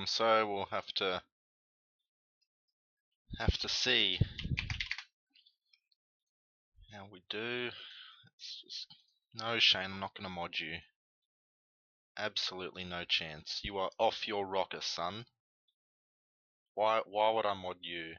So we'll have to see how we do. No, Shane, I'm not going to mod you. Absolutely no chance. You are off your rocker, son. Why would I mod you?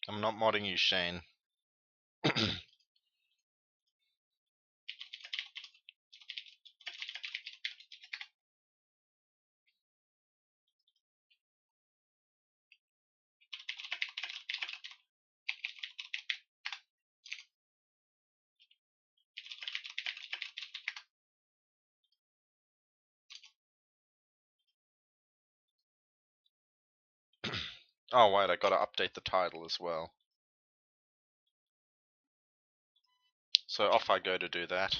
I'm not modding you, Shane. Oh wait, I gotta update the title as well. So off I go to do that.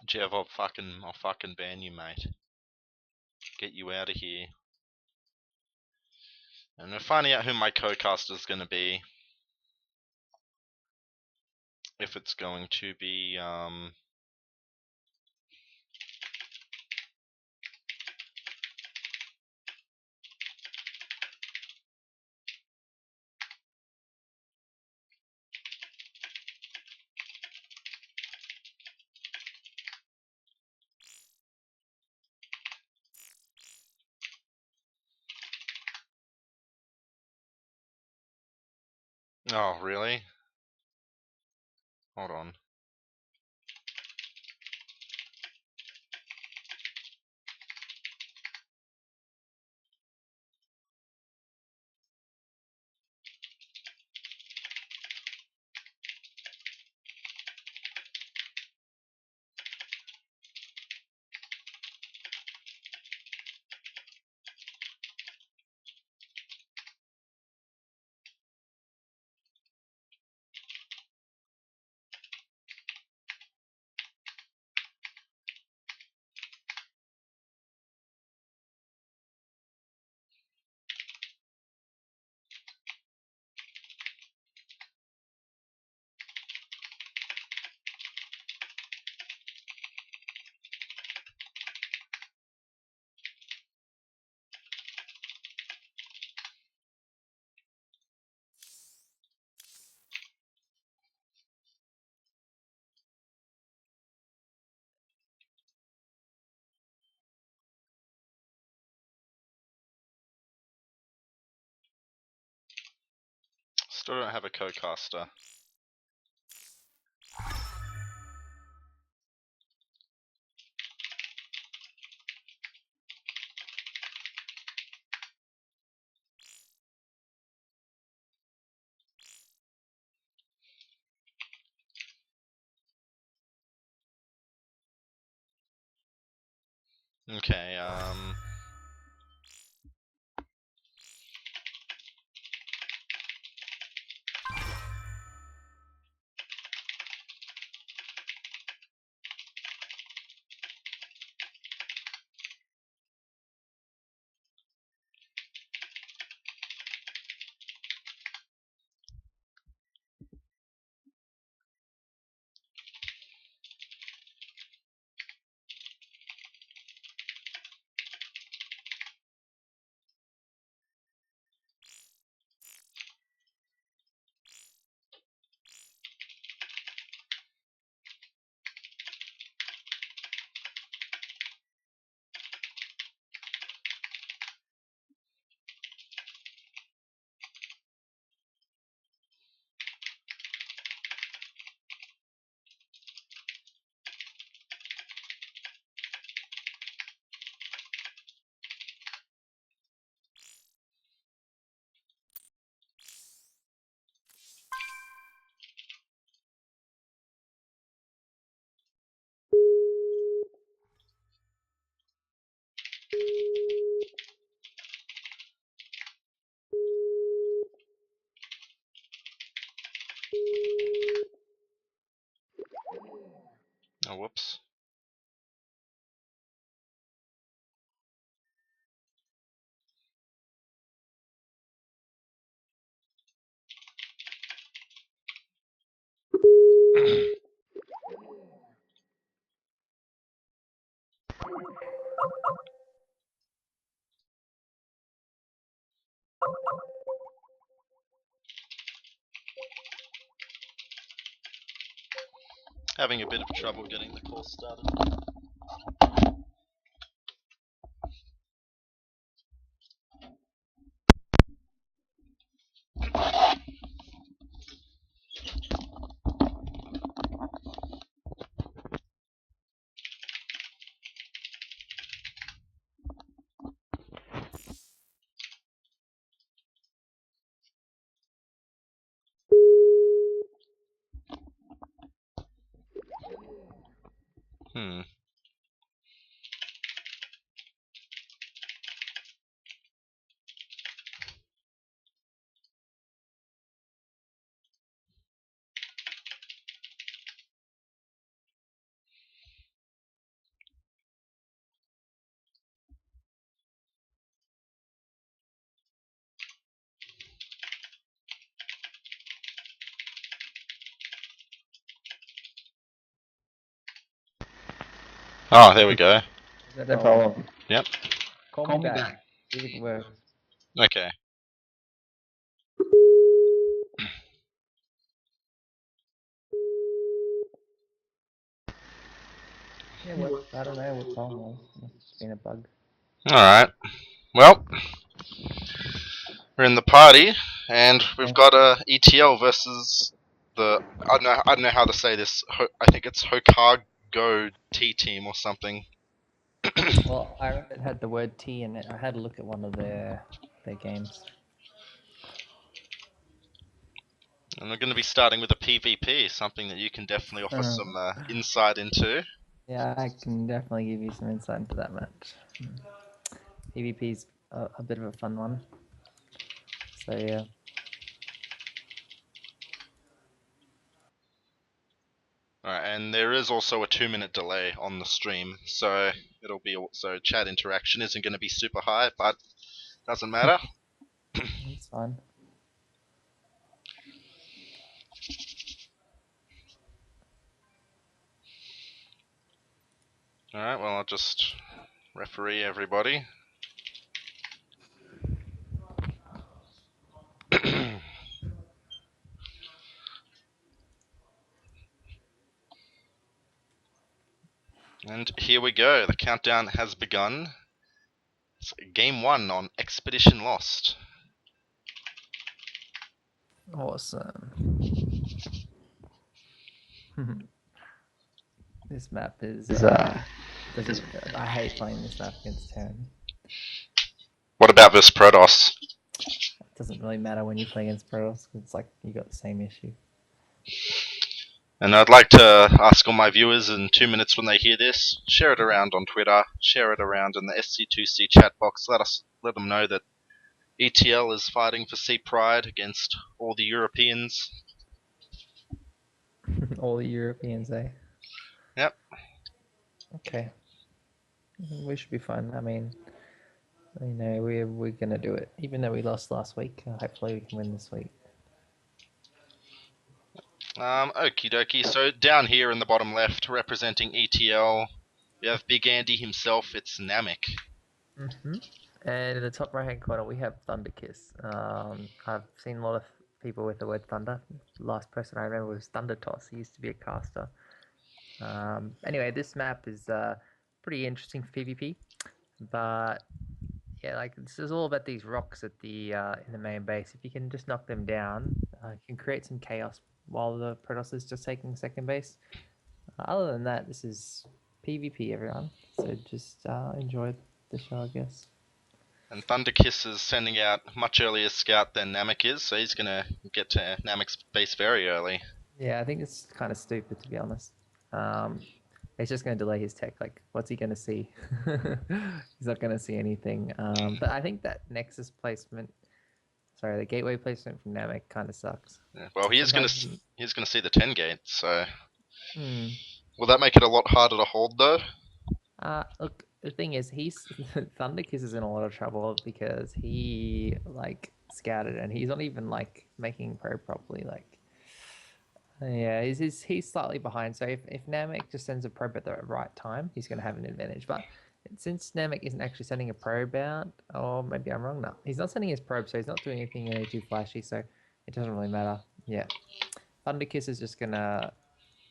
Jeff, I'll fucking ban you, mate. Get you out of here. And we're finding out who my co-caster is going to be. If it's going to be, oh, really? Hold on. Still don't have a co-caster. Okay, oh whoops. Having a bit of trouble getting the call started. Hmm. Oh, there we go. Is that a follow? Yep. Call me back. See if it works. Okay. Yeah, what? I don't know what song it was. Must have just been a bug. Alright. Well, we're in the party, and we've got a ETL versus the I don't know how to say this. I think it's Hokago T team or something. Well, I remember it had the word T in it. I had a look at one of their games. And we're going to be starting with a PvP, something that you can definitely offer some insight into. Yeah, I can definitely give you some insight into that match. PvP's a bit of a fun one. So yeah. Alright, and there is also a 2-minute delay on the stream, so it'll be so chat interaction isn't going to be super high, but doesn't matter. It's fine. Alright, well I'll just referee everybody. And here we go, the countdown has begun. It's game 1 on Expedition Lost. Awesome. This map is doesn't. I hate playing this map against Terran. What about this Protoss? It doesn't really matter when you play against Protoss. It's like you got the same issue. And I'd like to ask all my viewers in 2 minutes when they hear this, share it around on Twitter, share it around in the SC2C chat box. Let them know that ETL is fighting for sea pride against all the Europeans. All the Europeans, eh? Yep. Okay. We should be fine. I mean, we're gonna do it. Even though we lost last week, hopefully we can win this week. Okie dokie. So down here in the bottom left, representing ETL, we have Big Andy himself. It's Namek. And in the top right hand corner, we have Thunder Kiss. I've seen a lot of people with the word Thunder. The last person I remember was Thunder Toss. He used to be a caster. Anyway, this map is pretty interesting for PvP, but yeah, like this is all about these rocks at the in the main base. If you can just knock them down, you can create some chaos while the Protoss is just taking second base. Other than that, this is PvP, everyone. So just enjoy the show, I guess. And Thunderkiss is sending out much earlier scout than Namek is, so he's gonna get to Namek's base very early. Yeah, I think it's kind of stupid to be honest. Um, it's just going to delay his tech. Like, what's he going to see? He's not going to see anything. But I think that Nexus placement, sorry, the gateway placement from Namek kind of sucks. Yeah, well, he's gonna see the 10 gate, so Hmm. will that make it a lot harder to hold though? Look, the thing is, he's Thunderkiss is in a lot of trouble because he like scouted and he's not even like making probe properly. Like, yeah, he's slightly behind. So if Namek just sends a probe at the right time, he's going to have an advantage. But since Namek isn't actually sending a probe out, or maybe I'm wrong. No, he's not sending his probe, so he's not doing anything too flashy. So it doesn't really matter. Yeah, Thunderkiss is just gonna.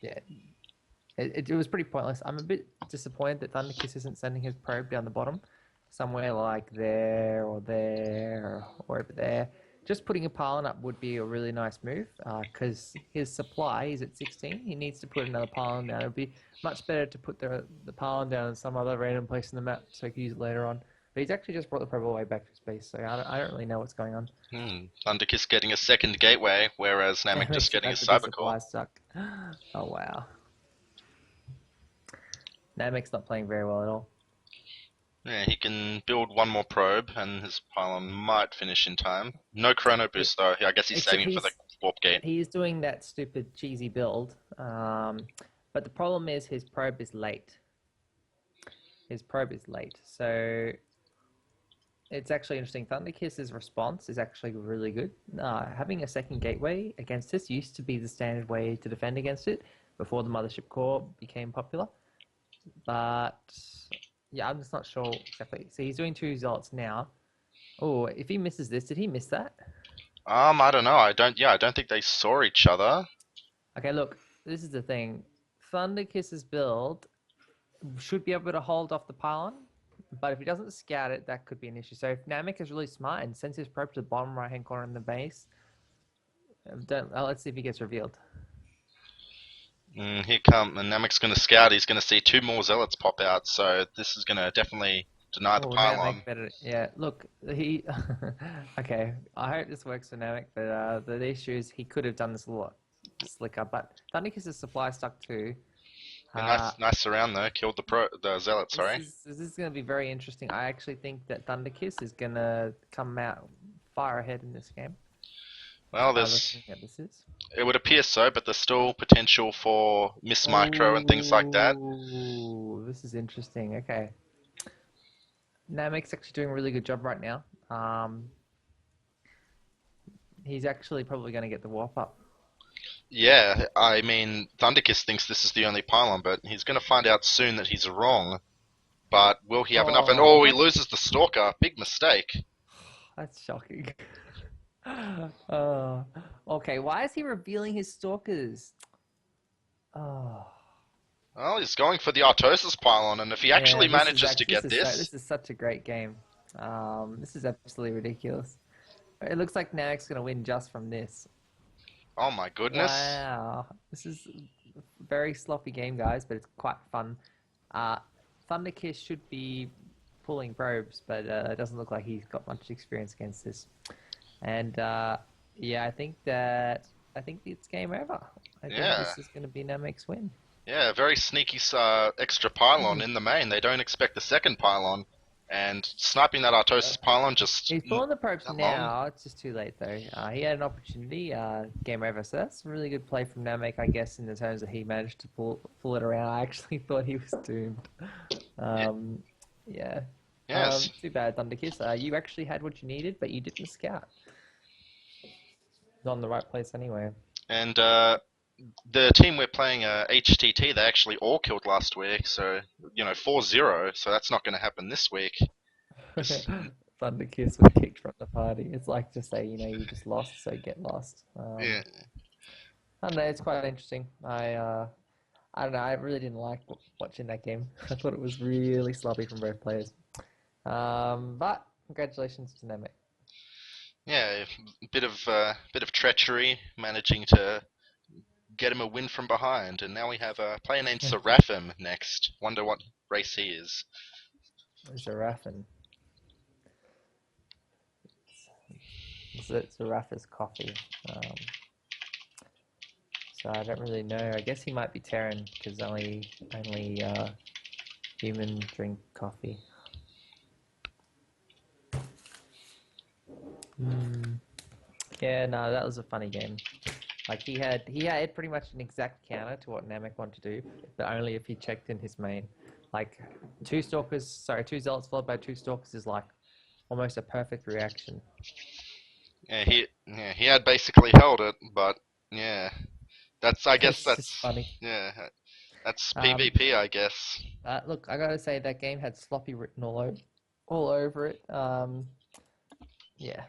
Yeah, it was pretty pointless. I'm a bit disappointed that Thunderkiss isn't sending his probe down the bottom, somewhere like there or over there. Just putting a pylon up would be a really nice move because his supply is at 16. He needs to put another pylon down. It would be much better to put the pylon down in some other random place in the map so he can use it later on. But he's actually just brought the probe all the way back to space, so I don't really know what's going on. Thunderkiss getting a second gateway, whereas Namek just getting a cyber core. Oh wow. Namek's not playing very well at all. Yeah, he can build one more probe, and his pylon might finish in time. No chrono boost though. I guess he's saving for the warp gate. He's doing that stupid cheesy build, but the problem is his probe is late. So it's actually interesting. Thunderkiss's response is actually really good. Having a second gateway against this used to be the standard way to defend against it before the Mothership Core became popular. But yeah, I'm just not sure exactly. So he's doing 2 zealots now. Oh, if he misses this, did he miss that? I don't know. I don't think they saw each other. Okay, look, this is the thing. Thunderkiss's build should be able to hold off the pylon, but if he doesn't scout it, that could be an issue. So if Namek is really smart and sends his probe to the bottom right-hand corner in the base, let's see if he gets revealed. Here come, and Namek's going to scout. He's going to see 2 more zealots pop out, so this is going to definitely deny the pylon. Yeah, look, he. Okay, I hope this works for Namek, but the issue is he could have done this a lot slicker. But Thunderkiss's supply stuck too. Nice surround though. Killed the zealot. Sorry. This is going to be very interesting. I actually think that Thunderkiss is going to come out far ahead in this game. Well, it would appear so, but there's still potential for miss micro and things like that. Ooh, this is interesting. Okay. Namek's actually doing a really good job right now. He's actually probably going to get the warp up. Yeah, I mean, Thunderkiss thinks this is the only pylon, but he's going to find out soon that he's wrong. But will he have enough? And he loses the Stalker. Big mistake. That's shocking. Okay, why is he revealing his Stalkers? Well, he's going for the Artosis pylon, and if he actually manages to get this... This is such a great game. This is absolutely ridiculous. It looks like Namek's going to win just from this. Oh my goodness. Wow, this is a very sloppy game, guys, but it's quite fun. Uh, Thunderkiss should be pulling probes, but it doesn't look like he's got much experience against this. And yeah, I think it's game over. I think Yeah. this is going to be Namek's win. Yeah, very sneaky extra pylon in the main. They don't expect the second pylon, and sniping that Artosis pylon just He's pulling the probes that long. now. It's just too late though. He had an opportunity. Game over. So that's a really good play from Namek, I guess, in the terms that he managed to pull it around. I actually thought he was doomed. Yeah. Um, yeah. Yes, Too bad, Thunderkiss. You actually had what you needed, but you didn't scout. Not in the right place anyway. and the team we're playing, HTT, they actually all killed last week, so 4-0. So that's not going to happen this week. It's, Thunderkiss was kicked from the party. It's like to say, you just lost, so get lost. yeah, I don't know. It's quite interesting. I don't know. I really didn't like watching that game. I thought it was really sloppy from both players. But congratulations to Nemec. yeah, bit of treachery, managing to get him a win from behind, and now we have a player named Seraphim next. Wonder what race he is. Zarafin. Zaraf's coffee. Um, so I don't really know. I guess he might be Terran because only human drink coffee. Hmm. Yeah, no, that was a funny game. Like he had pretty much an exact counter to what Namek wanted to do, but only if he checked in his main. Like two zealots followed by two stalkers is like almost a perfect reaction. He had basically held it, but yeah, I guess It's just funny. yeah, that's Um, PvP, I guess. Look, I gotta say that game had sloppy written all over it. Yeah,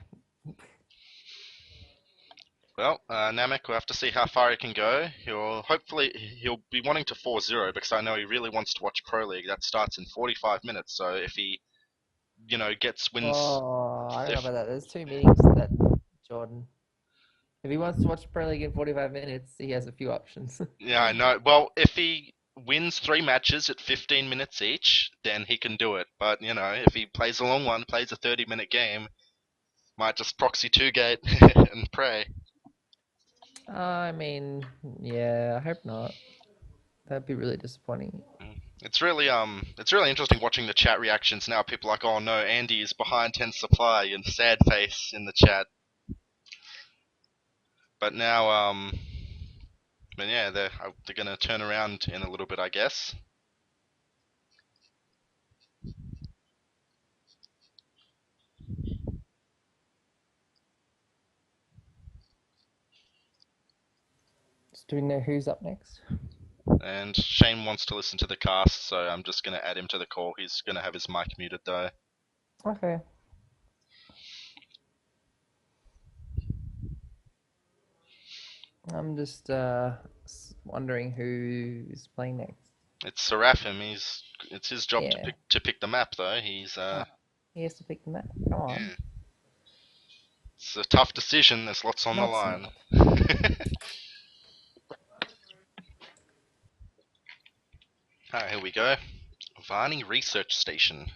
Well, Namek will have to see how far he can go. He'll be wanting to 4-0 because I know he really wants to watch Pro League. That starts in 45 minutes. So if he, gets wins, oh, I don't know if about that. There's two meetings that Jordan. If he wants to watch Pro League in 45 minutes, he has a few options. yeah, I know. Well, if he wins 3 matches at 15 minutes each, then he can do it. But if he plays a long one, plays a 30-minute game, might just proxy 2 gate and pray. I mean, yeah, I hope not. That'd be really disappointing. It's really interesting watching the chat reactions now. People are like, oh no, Andy is behind 10 supply and sad face in the chat. But now, but yeah, they're gonna turn around in a little bit, I guess. So do we know who's up next? And Shane wants to listen to the cast, so I'm just gonna add him to the call. He's gonna have his mic muted though. Okay. I'm just wondering who's playing next. It's Seraphim. It's his job to Yeah. pick the map though. He's Oh, he has to pick the map. Come on. yeah. It's a tough decision. There's lots on the No, it's line. not. Alright, here we go. Varney Research Station.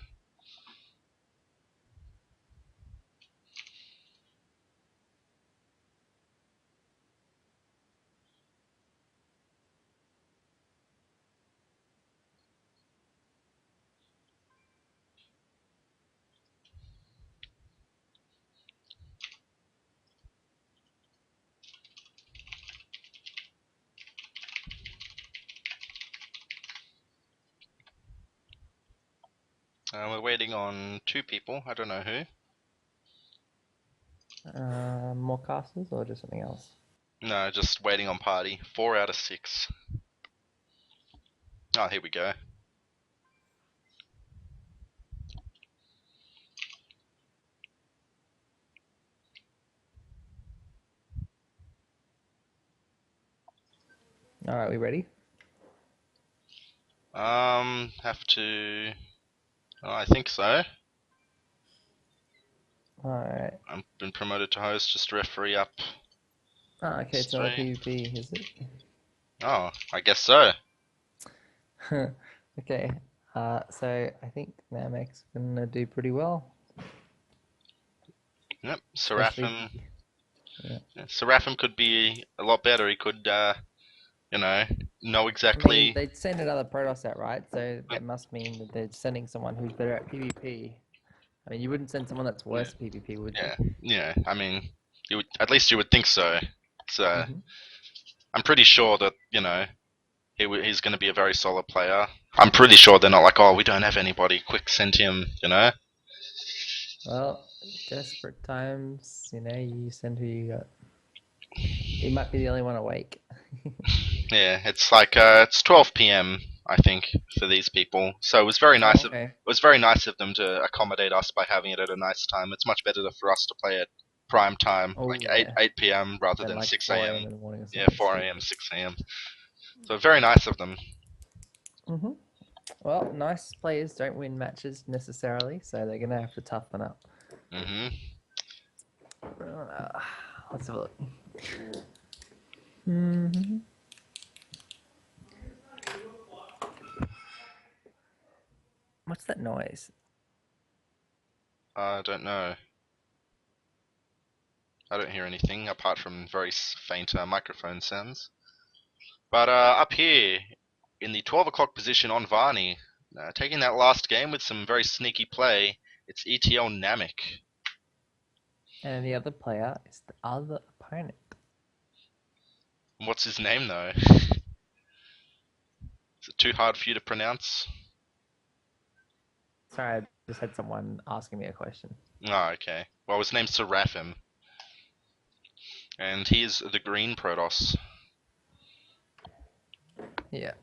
We're waiting on 2 people. I don't know who. More casters or just something else? No, just waiting on party. 4 out of 6. Oh, here we go. All right, we ready? Have to. Oh, I think so. All right. I've been promoted to host. Just referee up. Ah, okay, it's not a Straight. PvP, is it? Oh, I guess so. Okay. So I think Namek's gonna do pretty well, Yep, especially if Seraphim. yeah. Yeah, Seraphim could be a lot better. He could, you know I mean, exactly. they sent another Protoss out, right? So that must mean that they're sending someone who's better at PvP. I mean, you wouldn't send someone that's Yeah, worse at PvP, would you? yeah, yeah. I mean, at least you would think so. So Hmm. I'm pretty sure that he's going to be a very solid player. I'm pretty sure they're not like, oh, we don't have anybody. Quick, send him. Well, desperate times, you send who you got. He might be the only one awake. Yeah, it's like it's 12 p.m. I think for these people. So it was very Oh, nice of okay. them to accommodate us by having it at a nice time. It's much better for us to play at prime time, Oh like 8 yeah. 8 p.m. rather Then than like 6 4 a.m. a.m. in the morning or Yeah, something 4 a.m. stupid. 6 a.m. So very nice of them. Hmm. Well, nice players don't win matches necessarily, so they're gonna have to toughen up. Hmm. Uh, let's have a look. Hmm. What's that noise? I don't know. I don't hear anything apart from very faint microphone sounds. But up here in the 12 o'clock position on Varney, taking that last game with some very sneaky play, it's ETL Namek. And the other player is the other opponent. What's his name though? Is it too hard for you to pronounce? Sorry, I just had someone asking me a question. Oh, okay. Well, his name's Seraphim, and he is the green Protoss. Yeah.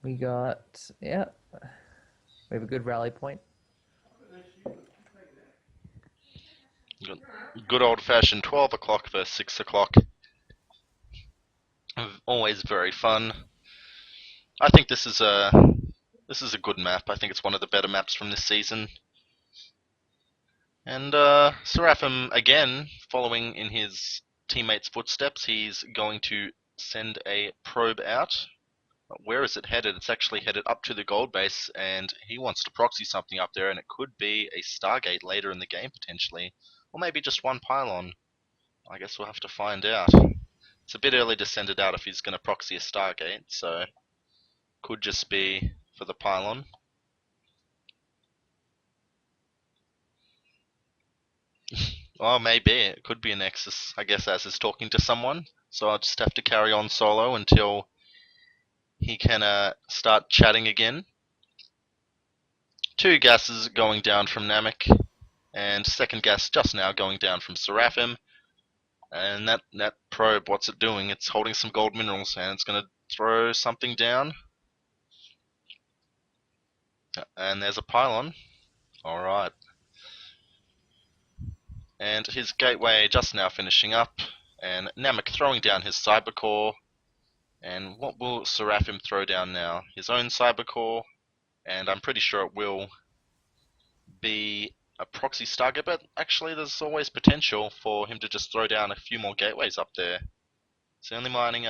We got, yeah, we have a good rally point. Good old fashioned 12 o'clock versus 6 o'clock. Always very fun. I think this is a good map. I think it's one of the better maps from this season. And Seraphim, again, following in his teammates' footsteps, he's going to send a probe out. Where is it headed? It's actually headed up to the gold base, and he wants to proxy something up there, and it could be a Stargate later in the game, potentially. Or maybe just one pylon. I guess we'll have to find out. It's a bit early to send it out if he's going to proxy a Stargate, so could just be for the pylon. Or maybe it could be a Nexus, I guess, as is talking to someone. So I'll just have to carry on solo until he can start chatting again. Two gases going down from Namek, and second gas just now going down from Seraphim. And that probe, what's it doing? It's holding some gold minerals, and it's going to throw something down. And there's a pylon. Alright. And his gateway just now finishing up, and Namek throwing down his cybercore. And what will Seraphim throw down now? His own cybercore, and I'm pretty sure it will be a proxy Stargate, but actually there's always potential for him to just throw down a few more gateways up there. He's only mining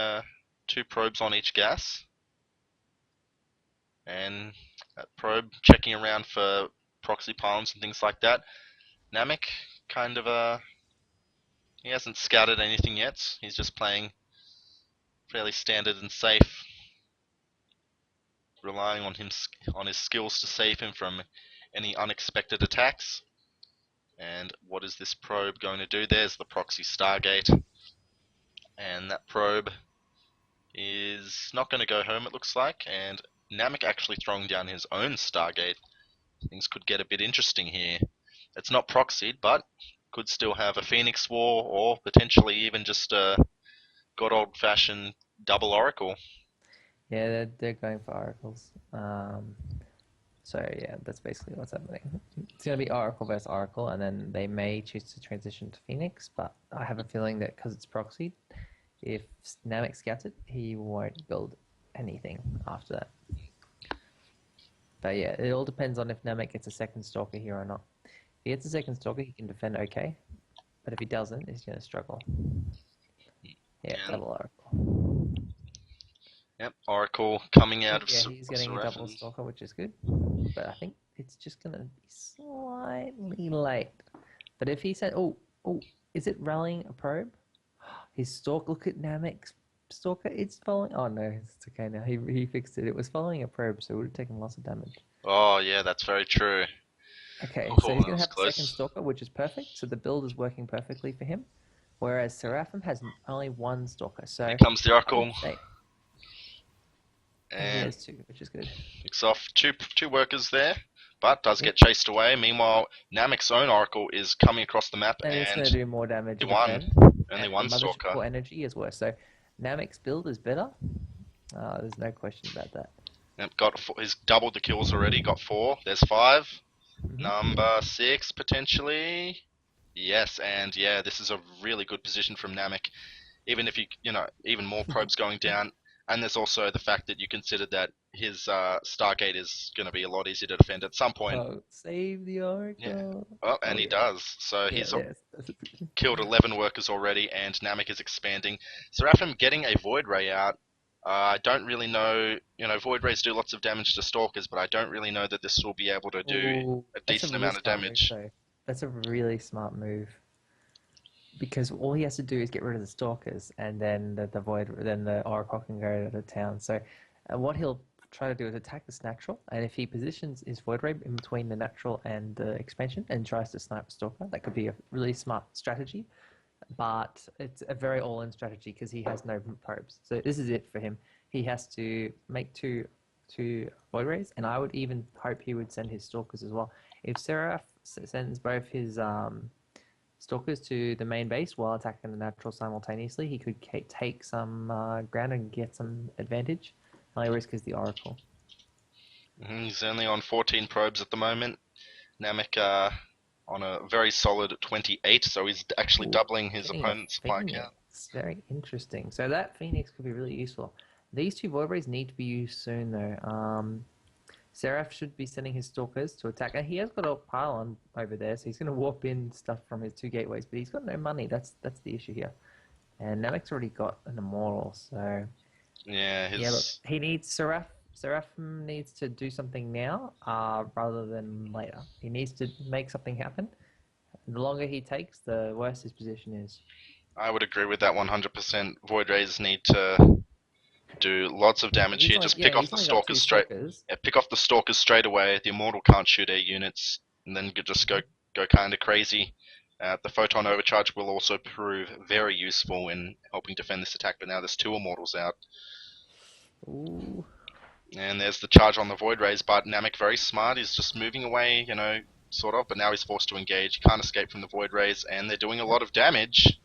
two probes on each gas, and that probe checking around for proxy pylons and things like that. Namek kind of he hasn't scouted anything yet. He's just playing fairly standard and safe, relying on his skills to save him from any unexpected attacks. And what is this probe going to do? There's the proxy Stargate, and that probe is not going to go home, it looks like. And Namek actually throwing down his own Stargate. Things could get a bit interesting here. It's not proxied, but could still have a Phoenix War, or potentially even just a good old fashioned double Oracle. Yeah, they're going for oracles. So yeah, that's basically what's happening. It's gonna be Oracle versus Oracle, and then they may choose to transition to Phoenix. But I have a feeling that because it's proxied, if Namek scouts it, he won't build anything after that. But yeah, it all depends on if Namek gets a second Stalker here or not. If he gets a second Stalker, he can defend okay. But if he doesn't, he's going to struggle. Yeah, And double Oracle. yep, Oracle coming out of Yeah, he's getting a double Seraphim. stalker, which is good. But I think it's just going to be slightly late. But if he said, oh, is it rallying a probe? His stalk, look at Namek's stalker. It's following. Oh no, it's okay now. He fixed it. It was following a probe, so it would have taken lots of damage. Oh yeah, that's very true. Okay, so Oh, he's that gonna was have the second close. stalker, which is perfect. So the build is working perfectly for him. Whereas Seraphim has only one stalker. Here So comes the I would Oracle, say he and has two, which is good. picks off two workers there, but does Yep. get chased away. Meanwhile, Namek's own Oracle is coming across the map, And it's and gonna do more damage he and won. defend. Only And the one mothership Stalker. core energy is worse. So Namek's build is better. There's no question about that. Yep, he's doubled the kills already. Got 4. There's 5. Mm-hmm. Number 6 potentially. Yes, and yeah, this is a really good position from Namek. Even if even more probes going down, and there's also the fact that you consider that his Stargate is going to be a lot easier to defend at some point. Oh, save the Yeah. Oracle. Oh, Oh and he yeah. does. So Yeah, he's yes. killed 11 workers already, and Namek is expanding. Seraphim getting a Void Ray out. I don't really know. Void Rays do lots of damage to Stalkers, but I don't really know that this will be able to do Ooh, a that's a decent really amount of smart move, damage. though. That's a really smart move because all he has to do is get rid of the stalkers, and then then the Oracle can go to town. So, what he'll try to do is attack this natural, and if he positions his void ray in between the natural and the expansion and tries to snipe a stalker, that could be a really smart strategy. But it's a very all-in strategy because he has no probes. So this is it for him. He has to make two void rays, and I would even hope he would send his stalkers as well. If Seraph sends both his stalkers to the main base while attacking the natural simultaneously, he could take some ground and get some advantage. The only risk is the Oracle. He's only on 14 probes at the moment. Namek on a very solid 28, so he's actually Ooh, doubling his getting a opponent's supply count. Phoenix. Very interesting. So that Phoenix could be really useful. These two void rays need to be used soon, though. Seraph should be sending his stalkers to attack. And he has got a pylon over there, so he's going to warp in stuff from his two gateways, but he's got no money. That's the issue here. And Namek's already got an immortal, so Yeah, yeah. Look, his he needs Seraph. Seraphim needs to do something now, rather than later. He needs to make something happen. The longer he takes, the worse his position is. I would agree with that 100%. Void Rays need to do lots of damage He's here. only Just pick off he's the only got two stalkers straight. stalkers. Yeah, pick off the stalkers straight away. The immortal can't shoot air units, and then just go kind of crazy. The photon overcharge will also prove very useful in helping defend this attack. But now there's 2 immortals out, Ooh. and there's the charge on the void rays. But Namek very smart. He's just moving away, sort of. But now he's forced to engage. Can't escape from the void rays, and they're doing a lot of damage.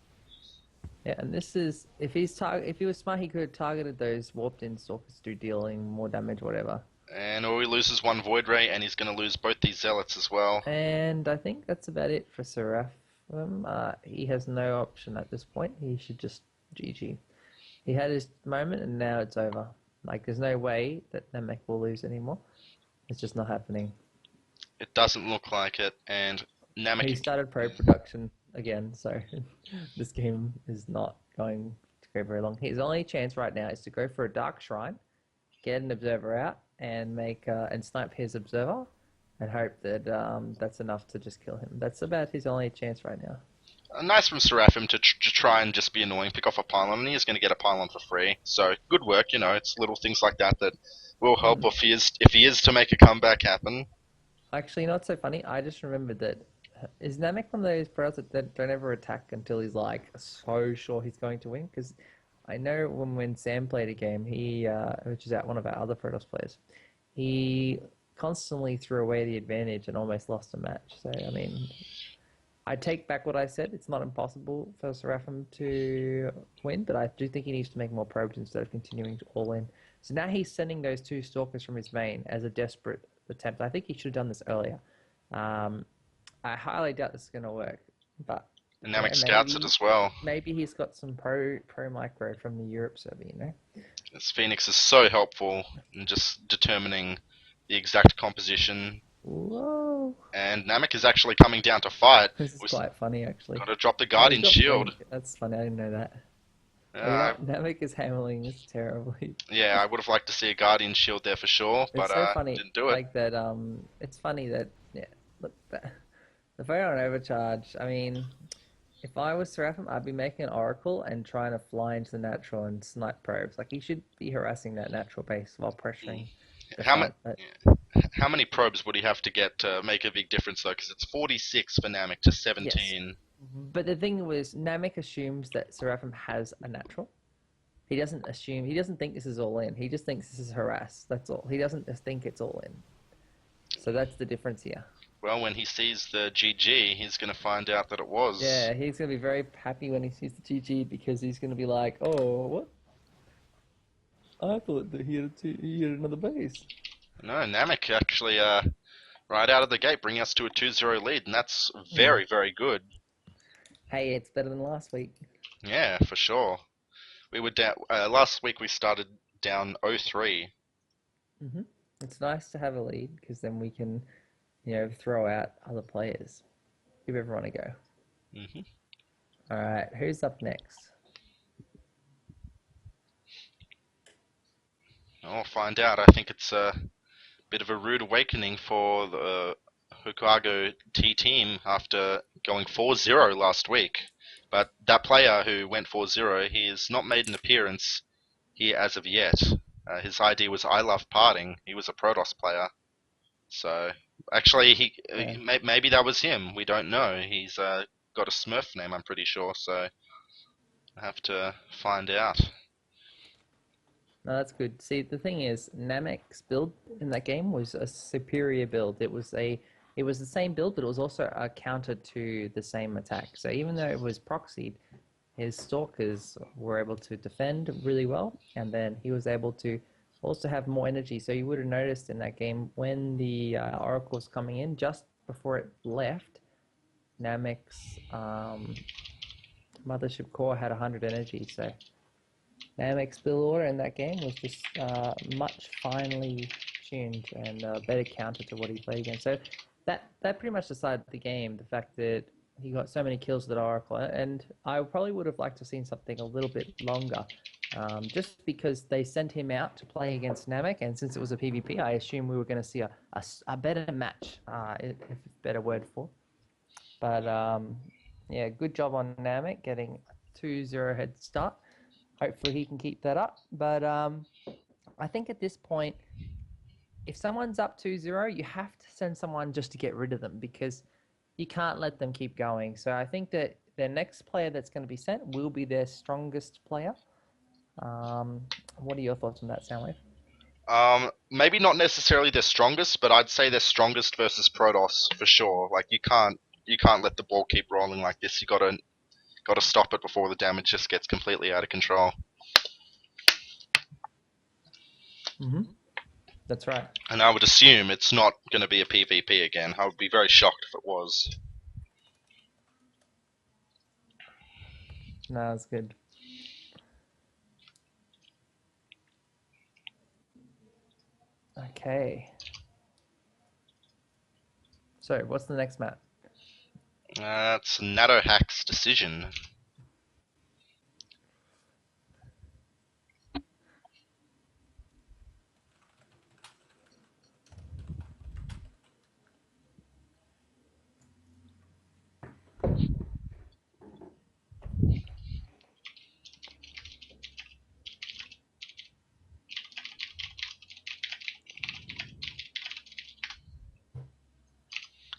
Yeah, and this is if if he was smart, he could have targeted those warped in stalkers to dealing more damage, whatever. And he loses 1 void ray, and he's going to lose both these zealots as well. And I think that's about it for Seraphim. He has no option at this point. He should just GG. He had his moment, and now it's over. Like, there's no way that Namek will lose anymore. It's just not happening. It doesn't look like it, and Namek. He started pro production again, so this game is not going to go very long. His only chance right now is to go for a Dark Shrine, get an Observer out, and make and snipe his Observer, and hope that that's enough to just kill him. That's about his only chance right now. Nice from Seraphim to try and just be annoying, pick off a pylon, and he's going to get a pylon for free. So good work, it's little things like that that will help if he is to make a comeback happen. Actually, not so funny. I just remembered that is Namek one of those pros that don't ever attack until he's like so sure he's going to win? Because I know when Sam played a game, he which is at one of our other Protoss players, he constantly threw away the advantage and almost lost a match. So I mean, I take back what I said. It's not impossible for Seraphim to win, but I do think he needs to make more probes instead of continuing to all in. So now he's sending those 2 stalkers from his main as a desperate attempt. I think he should have done this earlier. I highly doubt this is going to work, but And Namek scouts it as well. maybe he's got some pro micro from the Europe server, This Phoenix is so helpful in just determining the exact composition Whoa. And Namek is actually coming down to fight. This is We've quite funny, actually. got to drop the Oh, he's Guardian got Shield. blink. That's funny. I didn't know that. Oh, you know Uh, what? Namek is handling this terribly. yeah, I would have liked to see a Guardian Shield there for sure, but It's so funny, didn't do it. like that. It's funny that yeah. Look, the photo on overcharge. I mean, if I was Seraphim, I'd be making an oracle and trying to fly into the natural and snipe probes. Like he should be harassing that natural base while pressuring the How, ma- front. But how many probes would he have to get to make a big difference though? Because it's 46 for Namek to yes, 17. but the thing was, Namek assumes that Seraphim has a natural. He doesn't assume. He doesn't think this is all in. He just thinks this is harass. That's all. He doesn't just think it's all in. So that's the difference here. Well, when he sees the GG, he's going to find out that it was. Yeah, he's gonna be very happy when he sees the GG because he's gonna be like, "Oh, what? I thought that he had another base." No, Namek actually, right out of the gate, bringing us to a 2-0 lead, and that's Hmm. very, very good. Hey, it's better than last week. Yeah, for sure. We were down last week. We started down 0-3. Hmm. It's nice to have a lead because then we can, throw out other players. Give everyone a go. Hmm. All right, who's up next? I'll find out. I think it's a bit of a rude awakening for the Hokago T team after going 4-0 last week. But that player who went 4-0, he has not made an appearance here as of yet. His ID was I Love Parting. He was a Protoss player. So actually, Yeah. maybe that was him. We don't know. He's got a Smurf name, I'm pretty sure. So I have to find out. No, that's good. See, the thing is, Namek's build in that game was a superior build. It was the same build, but it was also a counter to the same attack. So even though it was proxied, his stalkers were able to defend really well, and then he was able to also have more energy. So you would have noticed in that game when the Oracle was coming in, just before it left, Namek's mothership core had 100 energy. So Namek's build order in that game was just much finely tuned and a better counter to what he played against. So that pretty much decided the game. The fact that he got so many kills with Oracle, and I probably would have liked to have seen something a little bit longer, just because they sent him out to play against Namek, and since it was a PvP, I assume we were going to see a better match, if it's a better word for. But yeah, good job on Namek getting a 2-0 head start. Hopefully he can keep that up. But I think at this point, if someone's up 2-0, you have to send someone just to get rid of them because you can't let them keep going. So I think that the next player that's going to be sent will be their strongest player. What are your thoughts on that, Soundwave? Maybe not necessarily their strongest, but I'd say their strongest versus Protoss for sure. Like you can't let the ball keep rolling like this. You gotta stop it before the damage just gets completely out of control. Mm-hmm. That's right. And I would assume it's not going to be a PvP again. I would be very shocked if it was. No, it's good. Okay. So what's the next map? It's NatoHack's decision.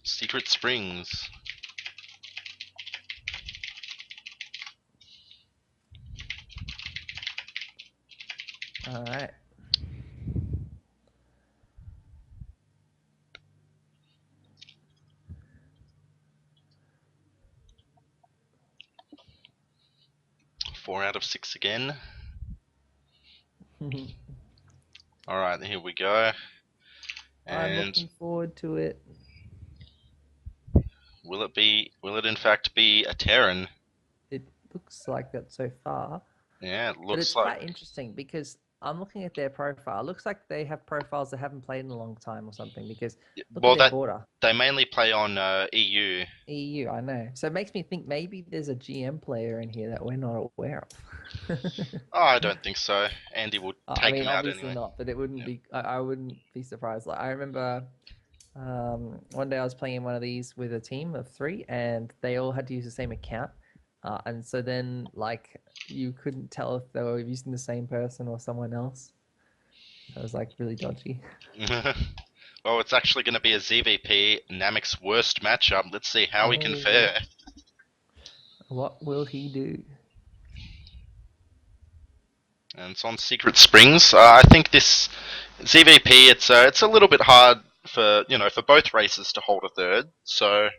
Secret Springs. All right. Four out of six again. I'm Alright, here we go. And looking forward to it. will it in fact be a Terran? It looks like that so far. Yeah, it But looks it's like. quite interesting because I'm looking at their profile. It looks like they have profiles that haven't played in a long time or something because look at Well, their that border. they mainly play on EU. EU, I know. So it makes me think maybe there's a GM player in here that we're not aware of. Oh, I don't think so. Andy will I take mean, him out obviously anyway. not, but it wouldn't Yeah. be. I wouldn't be surprised. Like I remember, one day I was playing in one of these with a team of three, and they all had to use the same account, and so then like you couldn't tell if they were using the same person or someone else. That was like really dodgy. Well, it's actually going to be a ZVP Namek's worst matchup. Let's see how he can Oh, fare. what will he do? And it's on Secret Springs. I think this ZVP, it's a little bit hard for for both races to hold a third. So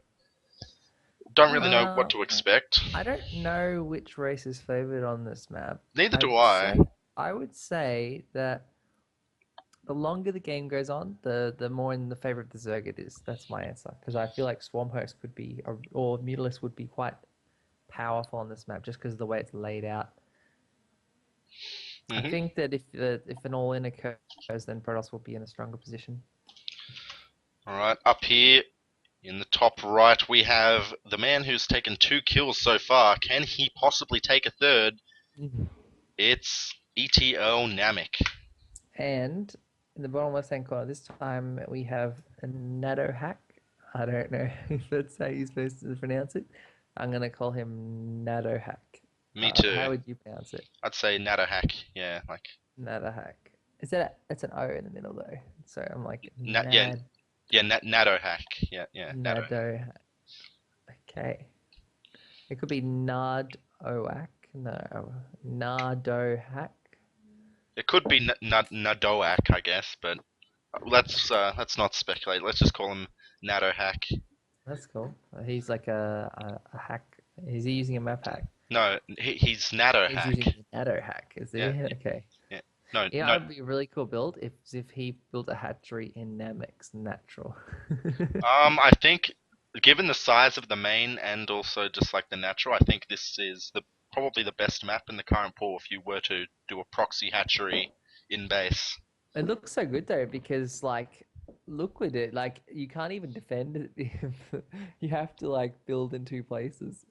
don't really know what Uh, to expect. I don't know which race is favored on this map. Neither do I'd I. say I would say that the longer the game goes on, the more in the favor of the Zerg it is. That's my answer because I feel like Swarmhost could be or Mutalisk would be quite powerful on this map just because of the way it's laid out. I Hmm. think that if an all-in occurs, then Protoss will be in a stronger position. All right, up here in the top right, we have the man who's taken 2 kills so far. Can he possibly take a third? Mhm. It's ETL Namek. And in the bottom left-hand corner, this time we have a Nado hack. I don't know if that's how you're supposed to pronounce it. I'm gonna call him Nado hack. Me too. How would you pronounce it? I'd say Nadahack. Yeah, like Nado hack. Is that it's an O in the middle though? So I'm like yeah, Nad yeah, Nadohack. Yeah, Nado. Nado hack. Okay. It could be Nard Oak. No, Nardo hack. It could be Nadoak, I guess, but let's not speculate. Let's just call him Nadohack. That's cool. He's like a hack. Is he using a map hack? No, he's He's using Nadohack. the Nado hack. Is he? Yeah, Okay. yeah. No, Yeah, no. that would be a really cool build if he built a hatchery in Namek's natural. I think given the size of the main and also just like the natural, I think this is the probably the best map in the current pool if you were to do a proxy hatchery in base. It looks so good though because like look with it like you can't even defend it. You have to like build in two places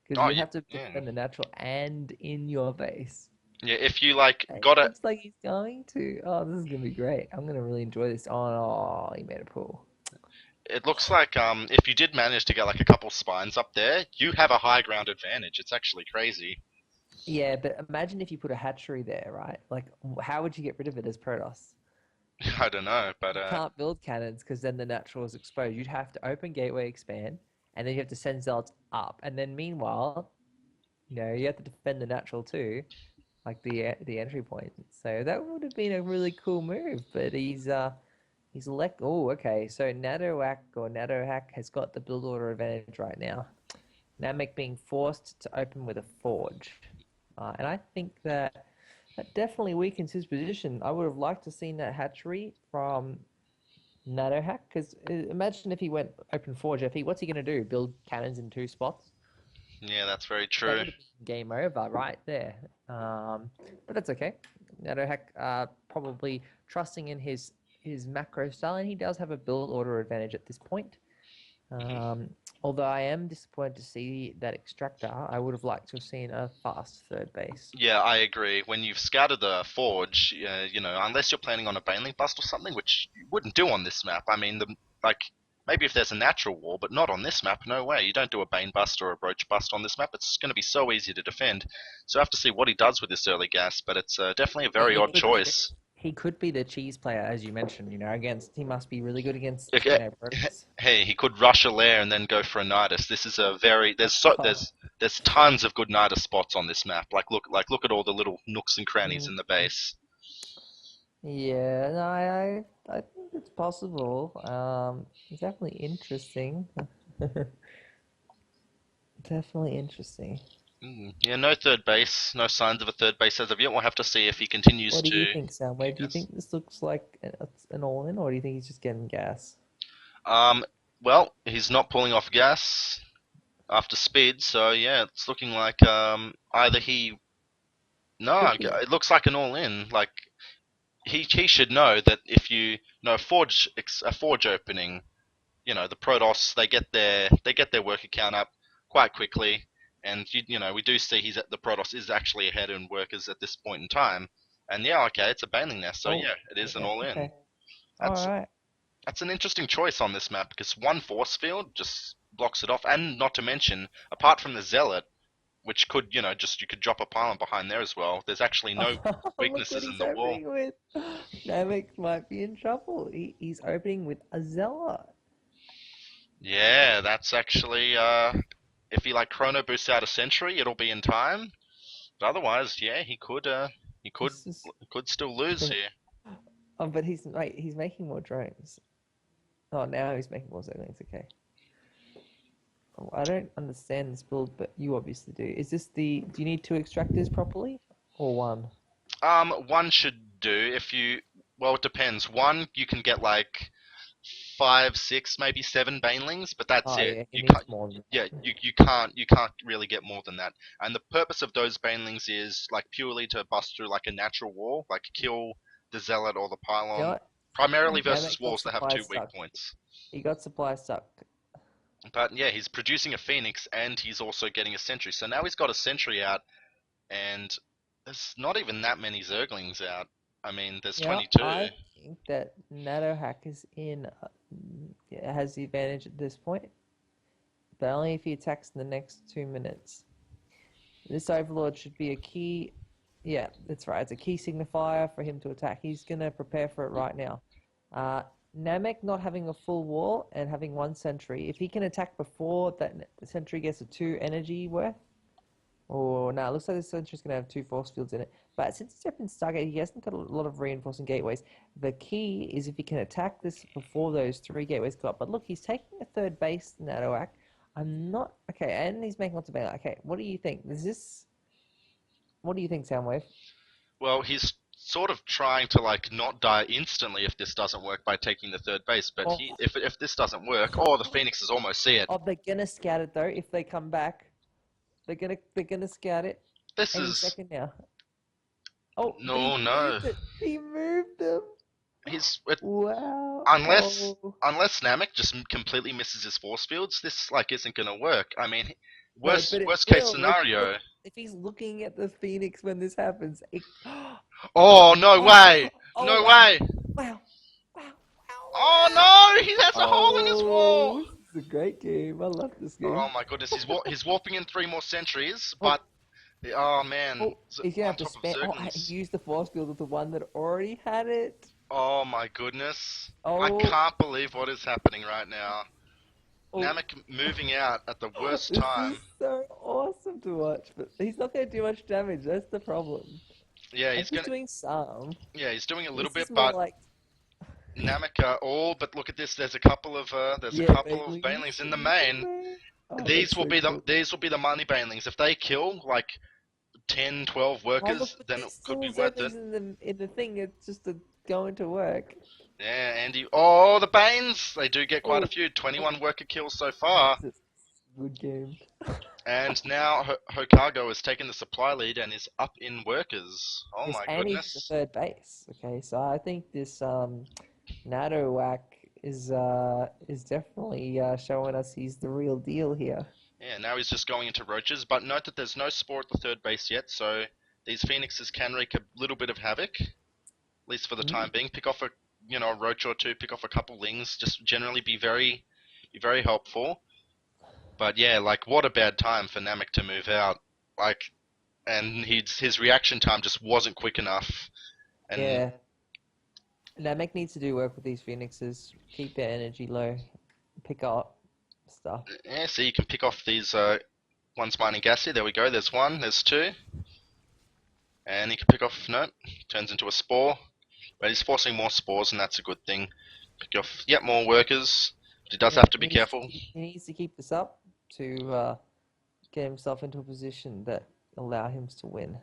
because Oh you yeah, have to yeah, defend the natural and in your base. yeah. If you like It got it, looks like he's going to. Oh, this is gonna be great. I'm gonna really enjoy this. Oh, he made a pool. it looks like if you did manage to get like a couple spines up there, you have a high ground advantage. It's actually crazy. Yeah, but imagine if you put a hatchery there, right? Like, how would you get rid of it as Protoss? I don't know, but You can't build cannons because then the natural is exposed. You'd have to open gateway, expand, and then you have to send zealots up. And then meanwhile, you have to defend the natural too, like the entry point. So that would have been a really cool move. But he's elect. Oh, okay. So Nadoak or Nadohack has got the build order advantage right now. Namek being forced to open with a forge. And I think that definitely weakens his position. I would have liked to seen that hatchery from Nadohack because imagine if he went open forge FE, what's he going to do? Build cannons in two spots? yeah, that's very That true. would have been game over right there. But that's okay. Nadohack probably trusting in his macro style, and he does have a build order advantage at this point. Mhm. Um, although I am disappointed to see that extractor. I would have liked to have seen a fast third base. Yeah, I agree. When you've scouted the forge, unless you're planning on a Baneling bust or something, which you wouldn't do on this map. I mean, like maybe if there's a natural wall, but not on this map. No way. You don't do a Bane bust or a Broach bust on this map. It's going to be so easy to defend. So I have to see what he does with this early gas. But it's definitely a very He odd could be choice. he could be the cheese player, as you mentioned. Against he must be really good against Okay, Protoss. hey, he could rush a lair and then go for a Nidus. This is a very there's tons of good Nidus spots on this map. Look at all the little nooks and crannies Mm, in the base. yeah, no, I think it's possible. It's definitely interesting. Definitely interesting. Yeah, no third base, no signs of a third base as of yet. We'll have to see if he continues What do you to think, Sam? Where get do you gas. think this looks like an all-in, or do you think he's just getting gas? Um, well, he's not pulling off gas after speed, so yeah, it's looking like either he no, Could be. it looks like an all in. Like he should know that if you know a forge opening, the Protoss they get their worker count up quite quickly, and we do see the Protoss is actually ahead in workers at this point in time, and yeah, okay, it's a Baneling nest, so Oh, yeah, it is an yeah. all in. Okay. All That's right. that's an interesting choice on this map because one force field just blocks it off, and not to mention, apart from the Zealot, which could just you could drop a pylon behind there as well. There's actually no Look what weaknesses in he's the wall. opening with. Namek might be in trouble. He's opening with a Zealot. Yeah, that's actually if he like chrono boosts out a sentry, it'll be in time. But otherwise, yeah, he could This is. could still lose here. Oh, but he's making more drones. Oh, now he's making more Zerglings. Okay. Oh, I don't understand this build, but you obviously do. Is this the? Do you need two extractors properly, or one? One should do if you. Well, it depends. One you can get like five, six, maybe seven banelings, but that's Oh it. yeah, he You needs can't. more than Yeah, that. you can't really get more than that. And the purpose of those banelings is like purely to bust through like a natural wall, like kill the zealot or the You know pylon, what? primarily versus Namek got walls that have supply two weak stuck. points. He got supply stuck. But yeah, he's producing a phoenix and he's also getting a sentry. So now he's got a sentry out, and there's not even that many zerglings out. I mean, there's Yeah, 22. I think that NatoHack is in has the advantage at this point, but only if he attacks in the next 2 minutes. This Overlord should be a key. Yeah, that's right. It's a key signifier for him to attack. He's gonna prepare for it right now. Uh, Namek not having a full wall and having one sentry. If he can attack before that sentry gets a 2 energy worth, or no, it looks like this sentry's gonna have 2 force fields in it. But since he's open Stargate, he hasn't got a lot of reinforcing gateways. The key is if he can attack this before those 3 gateways go up. But look, he's taking a third base, Natoak. I'm not okay, and he's making lots of bailout. Okay, what do you think? Is this? What do you think, Soundwave? Well, he's sort of trying to like not die instantly if this doesn't work by taking the third base. But Oh, if this doesn't work, oh, the phoenixes almost see it. oh, they're gonna scout it though. If they come back, they're gonna scout it This any is second now. Oh, but he no, no. moved it. He moved them. He's Wow. unless Oh. unless Namek just completely misses his force fields, this like isn't gonna work. I mean, No, worst but it worst case will. Look, scenario. if he's looking at the Phoenix when this happens, it... Oh no oh, way! oh No wow, way! wow, wow, wow, Oh wow. no! He has a hole in his wall. Oh, this is a great game. I love this Oh game. my goodness, he's warping in three more sentries, Oh, but oh man, oh, he's gonna on have to top of spam. Oh, he Zerglings. used the force field with the one that already had it. Oh my goodness. I Oh, can't believe what is happening right now. oh, Namek moving out at the worst this is time. so awesome to watch. But he's not gonna do much damage. That's the problem. Yeah, Like he's doing some. he's doing a little This bit, is more but like Namek but look at this. There's a yeah, couple of Bailey's banelings in the in the main. main. Oh, These that's will so be the cool. these will be the money banelings. If they kill like 10, 12 Oh, look, workers, but then it there's could be still worth it. zombies in the thing. It's just going to work. Yeah, Andy. Oh, the Banes! They do get quite a Oh, few. oh, 21 worker kills so far. this is a good game. And now Hokago has taken the supply lead and is up in workers. Oh Yes, my and he's the goodness. third base. Okay, so I think this NATO whack is definitely showing us he's the real deal here. Yeah, now he's just going into roaches, but note that there's no spore at the third base yet, so these phoenixes can wreak a little bit of havoc, at least for the Mm, time being. Pick off a roach or two, pick off a couple lings, just generally be very helpful. But yeah, like what a bad time for Namek to move out. Like, and his reaction time just wasn't quick enough. And yeah, Namek needs to do work with these phoenixes. Keep their energy low. Pick up stuff. yeah, so you can pick off these one's mining gas here. There we go. There's one. There's two. And you can pick off. No, turns into a spore. But he's forcing more spores, and that's a good thing. Pick off yet more workers. But he does Yeah, have to be careful. he needs to keep this up to get himself into a position that allow him to win.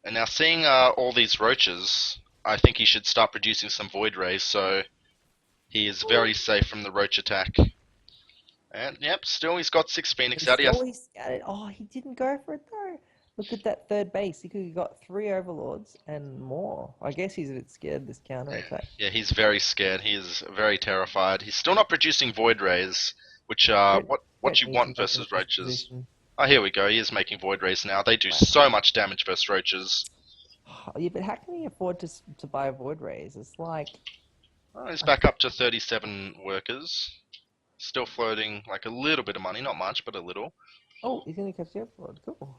And now seeing all these roaches, I think he should start producing some void rays, so he is very safe from the roach attack. And yep, still he's got six phoenix He's out. He has always got it. Oh, he didn't go for it though. Look at that third base. He could have got 3 overlords and more. I guess he's a bit scared of this counter attack. Yeah, he's very scared. He is very terrified. He's still not producing void rays, which are Don't what don't you need to want make him in versus this roaches. position. Oh, here we go. He is making void rays now. They do Right. so much damage versus roaches. Yeah, but how can he afford to buy a void rays? It's like Oh, he's I back up to 37 workers. Still floating like a little bit of money, not much, but a little. oh, he's gonna catch the overlord. Cool.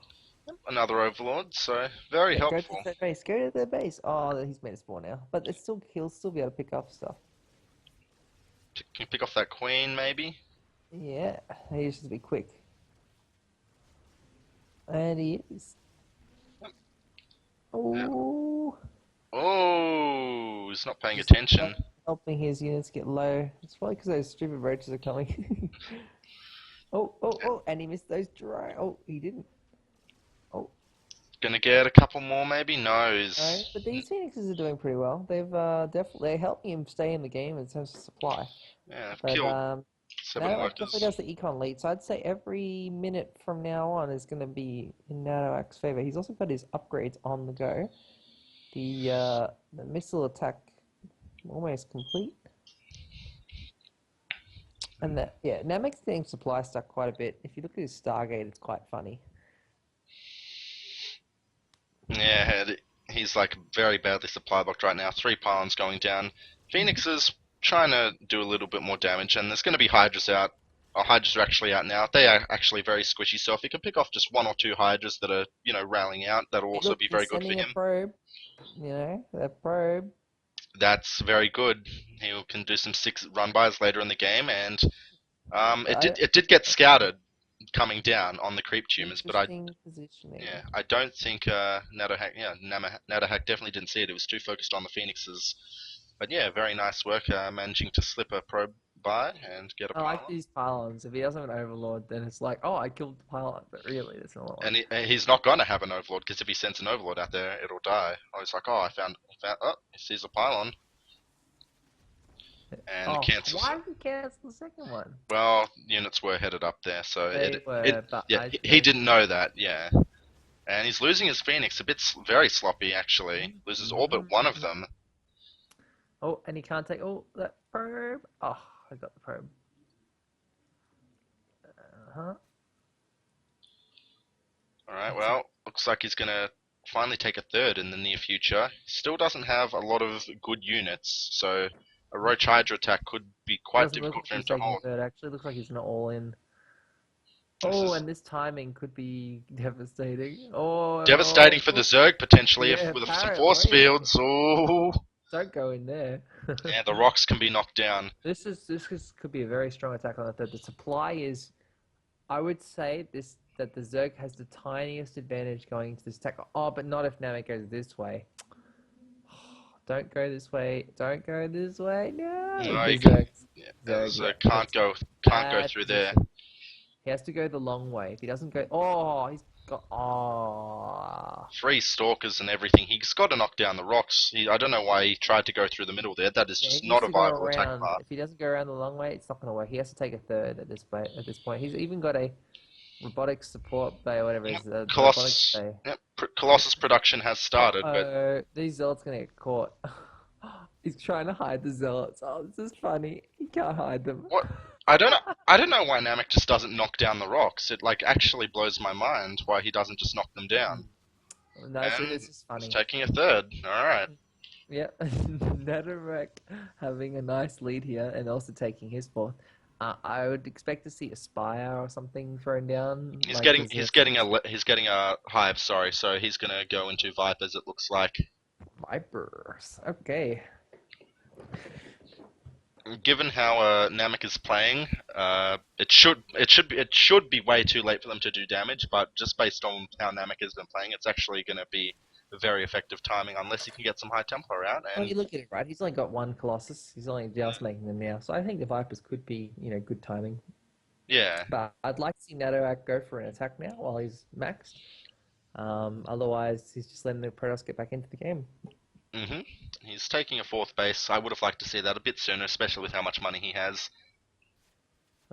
Another overlord, so very Yeah, go to the helpful. third base. Go to the third base. Oh, he's made a spawn now, but he'll still be able to pick up stuff. Can you pick off that queen, maybe? Yeah, he just has to be quick, and he is. Yeah. Oh, Oh, he's not paying just attention. helping his units get low. It's probably because those stupid roaches are coming. Oh, and he missed those dry. Oh, he didn't. Oh, Gonna get a couple more, maybe? No, no, but these Phoenixes are doing pretty well. They've definitely helping him stay in the game in terms of supply. yeah, I've But killed NATO 7 definitely workers. does the econ lead, so I'd say every minute from now on is going to be in NATO's favor. He's also got his upgrades on the go. The missile attack almost complete, and that yeah, now makes getting supply stuck quite a bit. If you look at his Stargate, it's quite funny. Yeah, he's like very badly supply blocked right now. 3 pylons going down. Phoenix is trying to do a little bit more damage, and there's going to be Hydras out. Hydras are actually out now. They are actually very squishy, so if he can pick off just 1 or 2 Hydras that are, rallying out, that'll Hey, also look, be very he's good for sending a him. probe. You know, that probe. That's very good. He can do some 6 run-bys later in the game, and it did I, it did get scouted coming down on the creep tumors, but interesting positioning. I don't think Natohack definitely didn't see it. It was too focused on the Phoenixes. But yeah, very nice work managing to slip a probe by and get a I like pylon. these pylons. If he doesn't have an overlord, then it's like, oh, I killed the pylon, but really, there's another one. And he's not going to have an overlord because if he sends an overlord out there, it'll die. Oh, he's like, oh, oh, he sees a pylon and Oh, cancels why it. did he cancel the second one? Well, units were headed up there, so They were, but I he don't. didn't know that. Yeah, and he's losing his Phoenix a bit, very sloppy actually. Loses all but one of Mm. them. Oh, and he can't take. Oh, that probe. Oh, I got the probe. Huh. Alright, That's a, well, looks like he's gonna finally take a third in the near future. Still doesn't have a lot of good units, so a Roach Hydra attack could be quite doesn't look difficult like for him he's to taking a hold. third. Actually, looks like he's not all in. This Oh, is and this timing could be devastating. Oh, devastating for the Zerg potentially if yeah, with some force apparently. fields. Oh, Don't go in there. yeah, the rocks can be knocked down. Could be a very strong attack on the third. The supply is, I would say this that the Zerg has the tiniest advantage going into this attack. Oh, but not if Namek goes this way. Don't go this way. Don't go this way. No, No, the Zerg. yeah, Zerg, yeah, Zerg can't puts him in go bad through there. position. He has to go the long way. If he doesn't go, oh, he's got. Oh, 3 stalkers and everything. He's got to knock down the rocks. I don't know why he tried to go through the middle there. That is yeah, he just needs not a to go viable attack around. path. If he doesn't go around the long way, it's not going to work. He has to take a third at this point. At this point, he's even got a robotics support bay or whatever it Yep, is. The robotics Colossus. bay. Yep, Colossus production has started, but Oh, these zealots gonna get caught. He's trying to hide the zealots. Oh, this is funny. He can't hide them. what? I don't know. I don't know why Namek just doesn't knock down the rocks. It like actually blows my mind why he doesn't just knock them down. No, And it's just he's funny. taking a third. All right. Yeah, Nadarek having a nice lead here and also taking his fourth. I would expect to see a Spire or something thrown down, He's like getting because he's this getting a he's getting a hive. Sorry, so he's gonna go into vipers. It looks like. Vipers. Okay. Given how Namek is playing, it should be way too late for them to do damage. But just based on how Namek has been playing, it's actually going to be very effective timing unless he can get some High Templar out. Well, And you look at it, right? He's only got one Colossus. He's only just making them now. So I think the Vipers could be, good timing. yeah, But I'd like to see Nadoak go for an attack now while he's maxed. Otherwise, he's just letting the Protoss get back into the game. hmm he's taking a fourth base. I would have liked to see that a bit sooner, especially with how much money he has.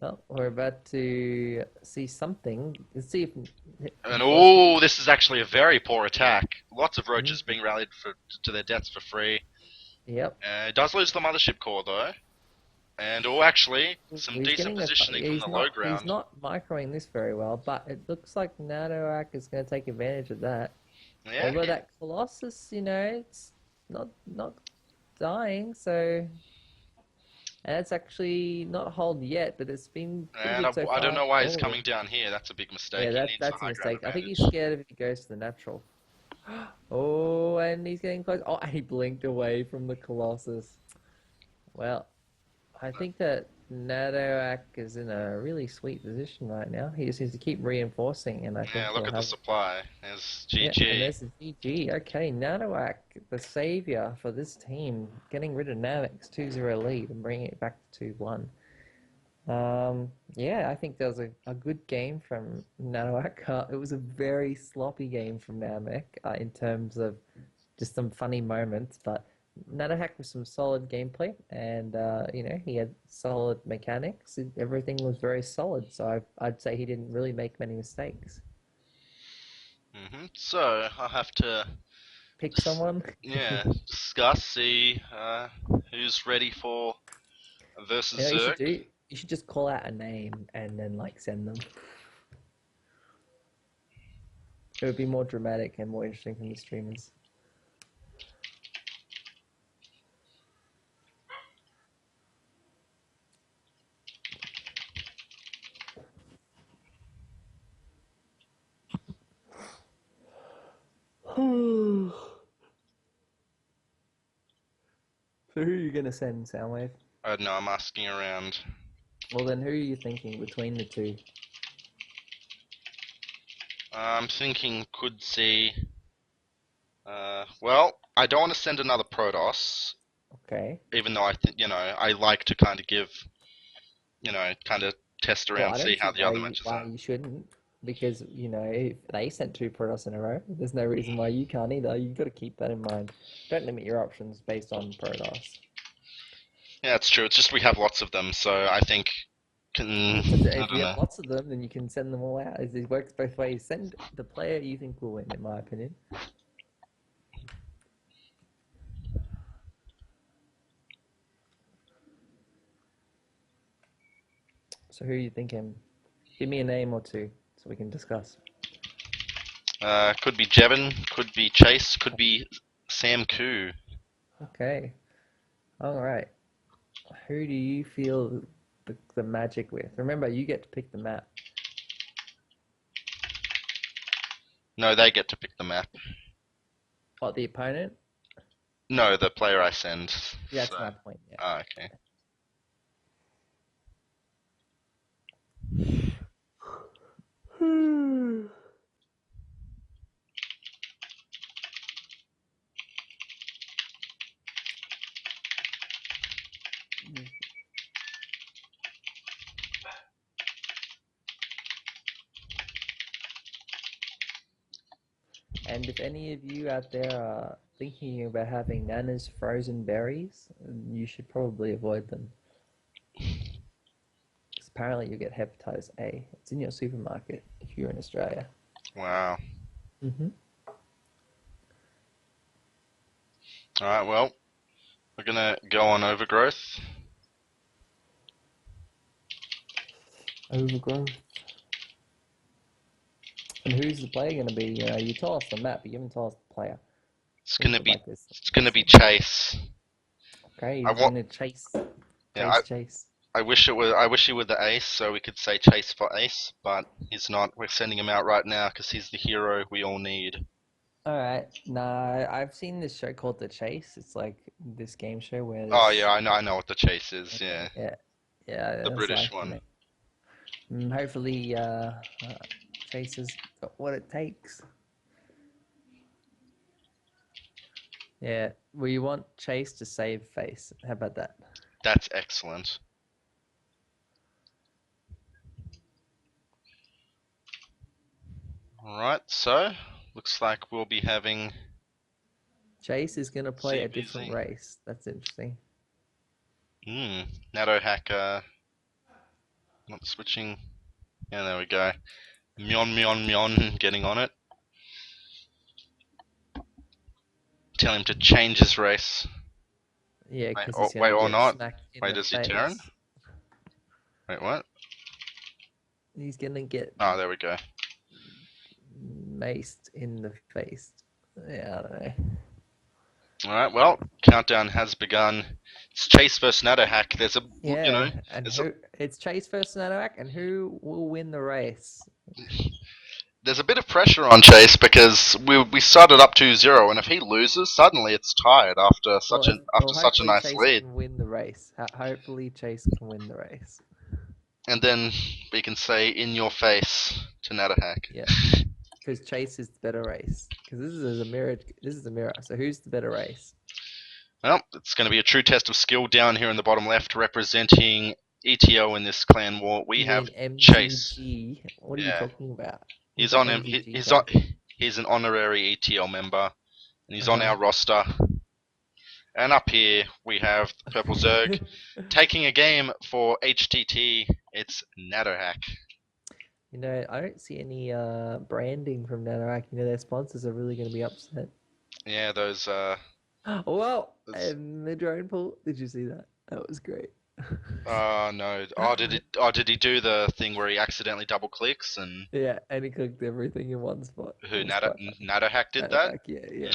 Well, we're about to see something. Let's see if And Boss. oh, this is actually a very poor attack. Lots of roaches Mm, being rallied to their deaths for free. yep. It does lose the mothership core though. And oh, actually, some He's decent getting a. positioning from the low He's ground. not microing this very well, but it looks like Nadoak is going to take advantage of that. Yeah, Although that Colossus, it's not dying, so and it's actually not hold yet, but it's been pretty and good so I don't far. know why he's Oh, coming down here. That's a big mistake. yeah, He needs the that's a high ground mistake. I think he's advantage. scared if he goes to the natural. Oh, and he's getting close. Oh, and he blinked away from the Colossus. Well, I think that Nadoak is in a really sweet position right now. He just needs to keep reinforcing, and I think Yeah, look he'll at the have. supply. There's Yeah, and GG. there's the GG. Okay, Nadoak, the savior for this team, getting rid of Navik's 2-0 lead and bringing it back to 2-1. Yeah, I think that was a good game from Nadoak. It was a very sloppy game from Namek in terms of just some funny moments, but Nadoak with some solid gameplay, and he had solid mechanics. Everything was very solid, so I'd say he didn't really make many mistakes. So I'll have to, Pick someone. yeah, discuss, see who's ready for You know versus what you should Zerg. do? You should just call out a name and then send them. It would be more dramatic and more interesting from the streamers. So who are you gonna send, Soundwave? I don't know. I'm asking around. Well then who are you thinking between the two? I'm thinking could see. Well, I don't want to send another Protoss, Okay. even though I think I like to kind of give, kind of test Well, around, I see don't how see the other matches why are. you shouldn't. Because, if they sent two Protoss in a row, there's no reason why you can't either. You've got to keep that in mind. Don't limit your options based on Protoss. Yeah, it's true. It's just we have lots of them, so I think I If don't you have know. lots of them, then you can send them all out. It works both ways. Send the player you think will win, in my opinion. So who are you thinking? Give me a name or two so we can discuss. Could be Jevon, could be Chase, could be Sam Koo. Okay. All right. Who do you feel the magic with? Remember, you get to pick the map. No, they get to pick the map. What, the opponent? No, the player I send. So, That's my point, yeah. okay. And if any of you out there are thinking about having Nana's frozen berries, you should probably avoid them. 'Cause apparently you get hepatitis A. It's in your supermarket if you're in Australia. Wow. Mm-hmm. Alright, well, we're gonna go on Overgrowth. Overgrowth. And who's the player going to be? You told us the map, but you haven't told us the player. It's Who's gonna be this it's gonna be person? Chase. Okay, I he's want going to chase, yeah, I, chase. I wish it were I wish he were the ace so we could say Chase for ace, but he's not. We're sending him out right now because he's the hero we all need. All right. Nah, I've seen this show called The Chase. It's like this game show where Oh yeah, this. I know what the Chase is, yeah. Yeah, yeah, The that's British like the one. name. Hopefully, Chase has got what it takes. Yeah, we want Chase to save face. How about that? That's excellent. Alright, so looks like we'll be having Chase is going to play a different CBZ. race. That's interesting. NATO hacker. Not switching. Yeah, there we go. Myon, myon, myon, getting on it. Tell him to change his race. Yeah, Wait, because oh, he's wait gonna or get not. smacked in Wait, the is he turn? face. Wait, what? He's gonna get Oh, there we go. maced in the face. Yeah, I don't know. Alright, well, countdown has begun. It's Chase versus Natohack. There's a, you know, Yeah, and there's a, who? It's Chase versus Nanoak, and who will win the race? there's a bit of pressure on Chase because we started up 2-0, and if he loses, suddenly it's tied after Well, such a hopefully nice Chase lead. can win the race. Hopefully Chase can win the race. And then we can say in your face to Natohack. Yeah, because Chase is the better race. Because this is a mirror. This is a mirror. So who's the better race? Well, it's going to be a true test of skill down here in the bottom left, representing ETL in this clan war. We You have mean Chase. MTG? What are you Yeah, talking about? He's he's an on him. MTG He's on. guy. He's an honorary ETL member, and he's on Uh-huh. our roster. And up here we have Purple Zerg taking a game for HTT. It's Natohack. You know, I don't see any branding from Nanorak. You know, their sponsors are really going to be upset. Yeah, those. Well, Those and the drone pull. Did you see that? That was great. oh no! Oh, did it? Oh, did he do the thing where he accidentally double clicks and Yeah, and he clicked everything in one spot. who It was quite funny. Natohack did that? Nanorak, yeah, yeah.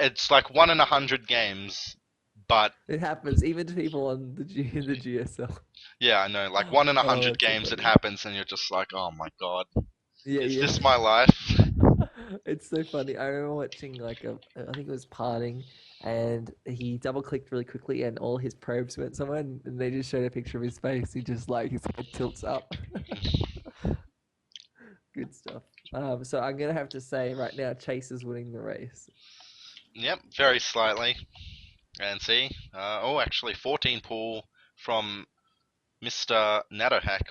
It's like 1 in 100 games, but It happens even to people on the GSL. yeah, I know. Like 1 in a Oh, 100 that's so games, it funny. happens, and you're just like, oh my god, Yeah, is yeah. this my life? It's so funny. I remember watching I think it was Parting, and he double clicked really quickly, and all his probes went somewhere, and they just showed a picture of his face. He just like his head tilts up. Good stuff. So I'm gonna have to say right now, Chase is winning the race. Yep, very slightly. And see, oh, actually, 14 pull from Mr. Natohack,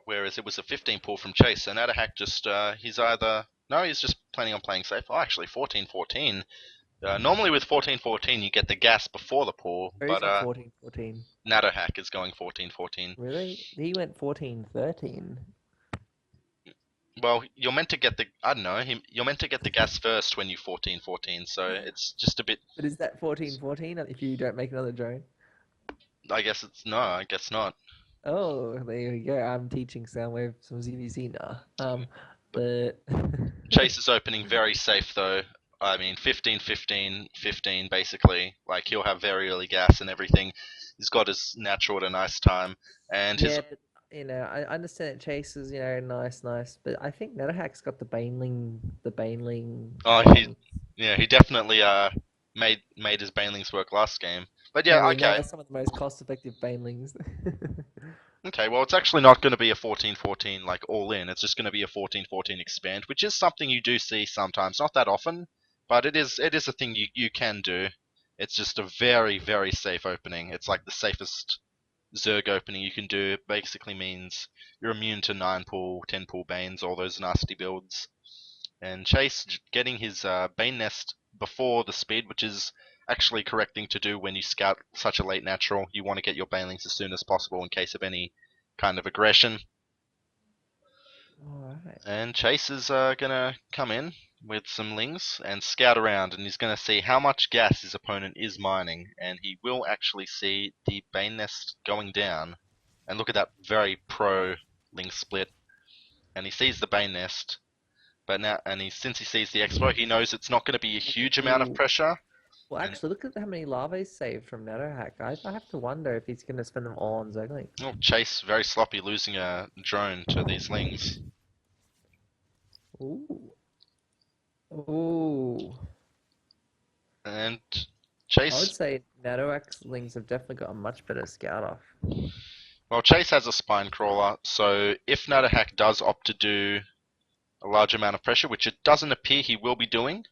whereas it was a 15 pull from Chase. So Natohack just, he's either, no, he's just planning on playing safe. Oh, actually, 14-14. Normally with 14-14, you get the gas before the pull, Or he's but not 14-14. Natohack is going 14-14. Really? He went 14-13. Well, you're meant to get the, I don't know, you're meant to get the gas first when you 14-14, so it's just a bit, But is that 14-14 if you don't make another drone? I guess it's, no, I guess not. Oh, there you go. I'm teaching Soundwave some ZVC now. But Chase is opening very safe though. I mean, 15-15-15 basically. Like he'll have very early gas and everything. He's got his natural at a nice time, and his yeah, but I understand that Chase is nice, but I think Netahack's got the Baneling oh long. he definitely made his banelings work last game. But I yeah, mean, okay. they're some of the most cost-effective Banelings. Okay, well, it's actually not going to be a 14-14 like all in. It's just going to be a 14-14 expand, which is something you do see sometimes, not that often, but it is a thing you can do. It's just a very very safe opening. It's like the safest Zerg opening you can do. It basically means you're immune to 9 pull, 10 pull Banes, all those nasty builds. And Chase getting his Bane Nest before the speed, which is actually correct thing to do when you scout such a late natural. You want to get your Banelings as soon as possible in case of any kind of aggression. All right. And Chase is gonna come in with some lings and scout around, and he's gonna see how much gas his opponent is mining, and he will actually see the Bane Nest going down. And look at that very pro ling split, and he sees the Bane Nest. But now, since he sees the Expo, he knows it's not going to be a huge amount of Ooh. pressure. Well, And actually, look at how many larvae saved from Nanohack. I have to wonder if he's going to spend them all on Zerglings. oh, Chase very sloppy losing a drone to these lings. Ooh. Ooh. And I would Chase, say Nanohack's Lings have definitely got a much better scout off. well, Chase has a spine crawler, so if Natahack does opt to do a large amount of pressure, which it doesn't appear he will be doing,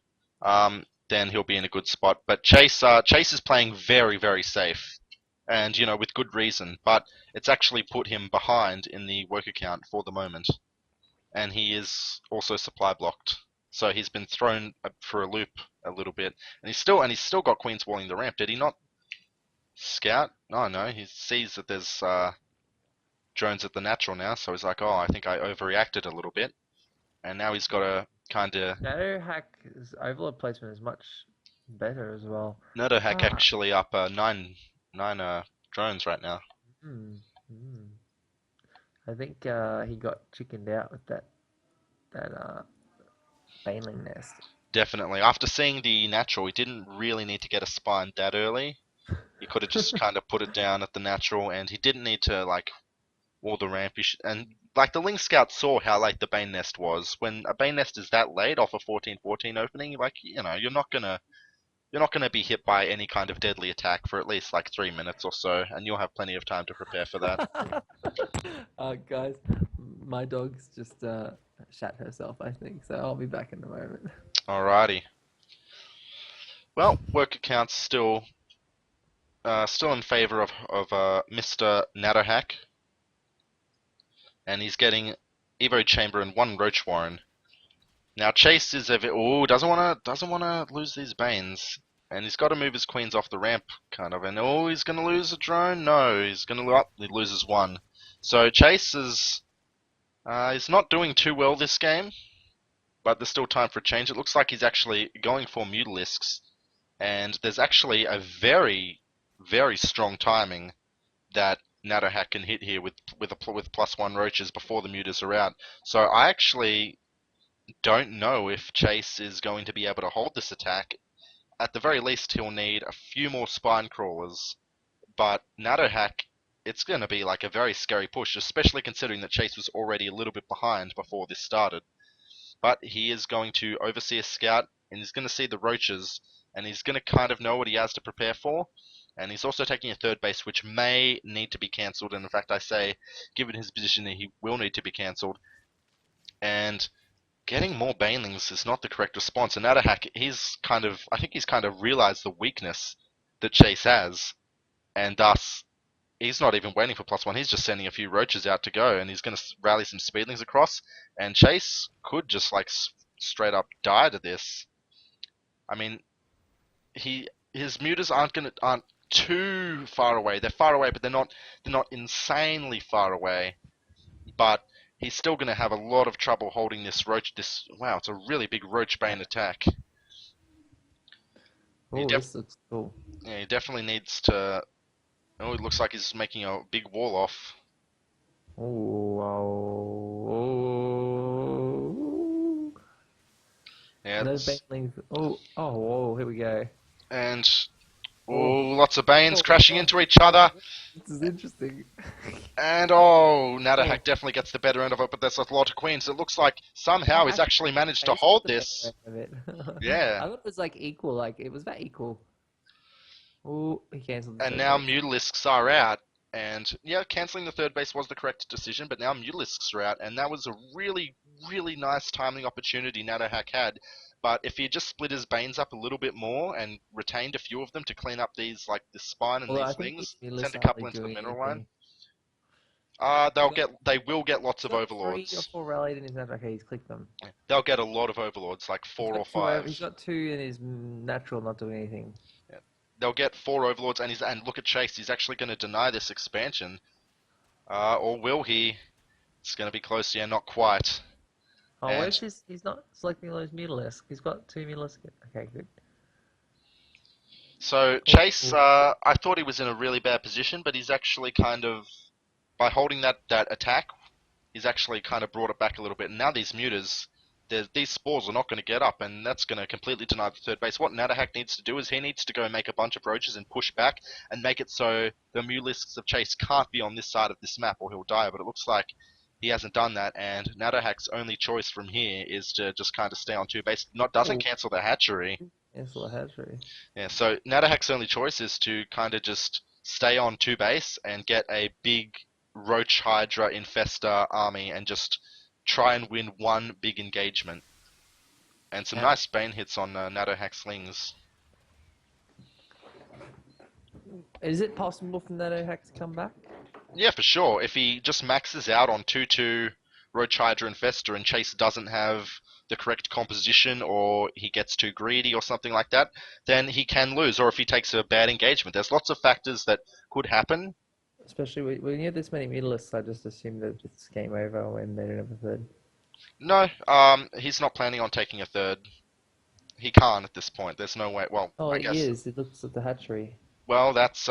then he'll be in a good spot. But Chase is playing very, very safe, and with good reason. But it's actually put him behind in the worker count for the moment, and he is also supply blocked. So he's been thrown for a loop a little bit, and he's still got Queens walling the ramp. Did he not scout? Oh no, he sees that there's drones at the natural now, so he's like, oh, I think I overreacted a little bit, and now he's got to kind of Shadow Hack's overlord placement is much better as well. Nerdohack Ah, actually up nine drones right now. hmm, hmm. I think he got chickened out with that baneling nest. Definitely. After seeing the natural, he didn't really need to get a spine that early. He could have just kind of put it down at the natural, and he didn't need to like wall the ramp. And like the Ling Scout saw how late the Bane Nest was. When a Bane Nest is that late off a 14-14 opening, like you're not gonna be hit by any kind of deadly attack for at least like 3 minutes or so, and you'll have plenty of time to prepare for that. Guys, my dog's just shat herself, I think, so I'll be back in a moment. Alrighty. Well, work accounts still in favor of Mr. Natterhack, and he's getting Evo Chamber and one Roach Warren. Now Chase is doesn't wanna lose these Banes, and he's got to move his queens off the ramp, kind of. And he's gonna lose a drone. No, he loses one. So Chase is not doing too well this game, but there's still time for a change. It looks like he's actually going for Mutalisks, and there's actually a very, very strong timing that Natterhack can hit here with +1 roaches before the mutas are out. So I actually don't know if Chase is going to be able to hold this attack. At the very least, he'll need a few more spine crawlers, but Natterhack, it's going to be like a very scary push, especially considering that Chase was already a little bit behind before this started. But he is going to oversee a scout, and he's going to see the roaches, and he's going to kind of know what he has to prepare for. And he's also taking a third base, which may need to be cancelled. And in fact, I say, given his position, he will need to be cancelled. And getting more banelings is not the correct response. And Natterhack, I think he's kind of realized the weakness that Chase has, and thus he's not even waiting for +1. He's just sending a few roaches out to go, and he's going to rally some speedlings across. And Chase could just like straight up die to this. I mean, his mutas aren't too far away. They're far away, but they're not insanely far away. But he's still going to have a lot of trouble holding this roach. Wow, it's a really big roach bane attack. He, Oh, def, this looks cool. yeah, he definitely needs to. Oh, it looks like he's making a big wall off. Oh, oh, Yeah, no banelings. Oh, here we go. and Oh, lots of banes oh, crashing oh, into each other. this is interesting. And Oh, Natterhack definitely gets the better end of it, but there's a lot of queens. It looks like somehow he's actually managed to Chase hold got the this. better end of it. Yeah. I thought it was like equal, like it was about equal. Oh, he cancelled the And third now base. Mutalisks are out. And yeah, cancelling the third base was the correct decision, but now Mutalisks are out, and that was a really, really nice timing opportunity Natterhack had. But if he just split his Banes up a little bit more and retained a few of them to clean up these, like the spine and Although I these think these things, Mulis send a aren't couple really into the doing mineral line, anything. He got, they will get lots he's of got 3 or overlords. 4 rallied in his natural. Okay, he's clicked them. They'll get a lot of overlords, like He's four or got two. five. He's got 2 in his natural, not doing anything. Yeah. They'll get 4 overlords, and look at Chase. He's actually going to deny this expansion, or will he? It's going to be close. Yeah, not quite. Oh, And where's his? He's not selecting those Mutalisks. He's got 2 Mutalisks. Okay, good. so Oh, Chase, oh. I thought he was in a really bad position, but he's actually kind of by holding that attack, he's actually kind of brought it back a little bit. And now these mutas, these spores are not going to get up, and that's going to completely deny the third base. What Natterhack needs to do is he needs to go make a bunch of roaches and push back and make it so the Mutalisks of Chase can't be on this side of this map or he'll die. But it looks like he hasn't done that, and Natterhack's only choice from here is to just kind of stay on 2 base. Doesn't Oh, cancel the hatchery. cancel a hatchery. Yeah, so Natterhack's only choice is to kind of just stay on 2 base and get a big Roach Hydra Infestor army and just try and win one big engagement. And some And nice Bane hits on Natterhack slings. is it possible for Nanohack to come back? Yeah, for sure. If he just maxes out on 2-2 Roach Hydra Infestor and Chase doesn't have the correct composition or he gets too greedy or something like that, then he can lose. Or if he takes a bad engagement. There's lots of factors that could happen Especially when you have this many medalists, I just assume that it's game over when they don't have a third. No, he's not planning on taking a third. He can't at this point. There's no way. Well, Oh, I he guess. is. It looks at the hatchery. Well, that's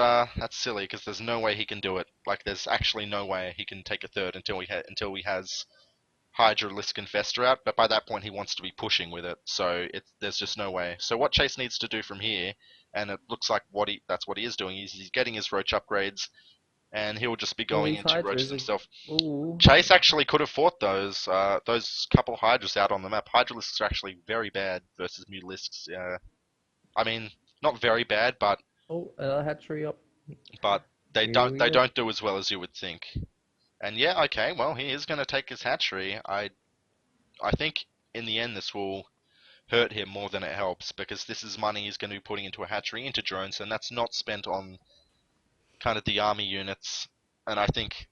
silly because there's no way he can do it. Like, there's actually no way he can take a third until he has Hydralisk and Fester out. But by that point, he wants to be pushing with it, so there's just no way. So what Chase needs to do from here, and it looks like that's what he is doing. He's getting his roach upgrades, and he'll just be Oh, going these into roaches hydras are. himself. Ooh. Chase actually could have fought those couple Hydras out on the map. Hydralisks are actually very bad versus Mutalisks. I mean, not very bad, Oh, another hatchery up. but Here we they go. don't do as well as you would think. And yeah, okay, well he is going to take his hatchery. I think in the end this will hurt him more than it helps because this is money he's going to be putting into a hatchery, into drones, and that's not spent on kind of the army units. And I think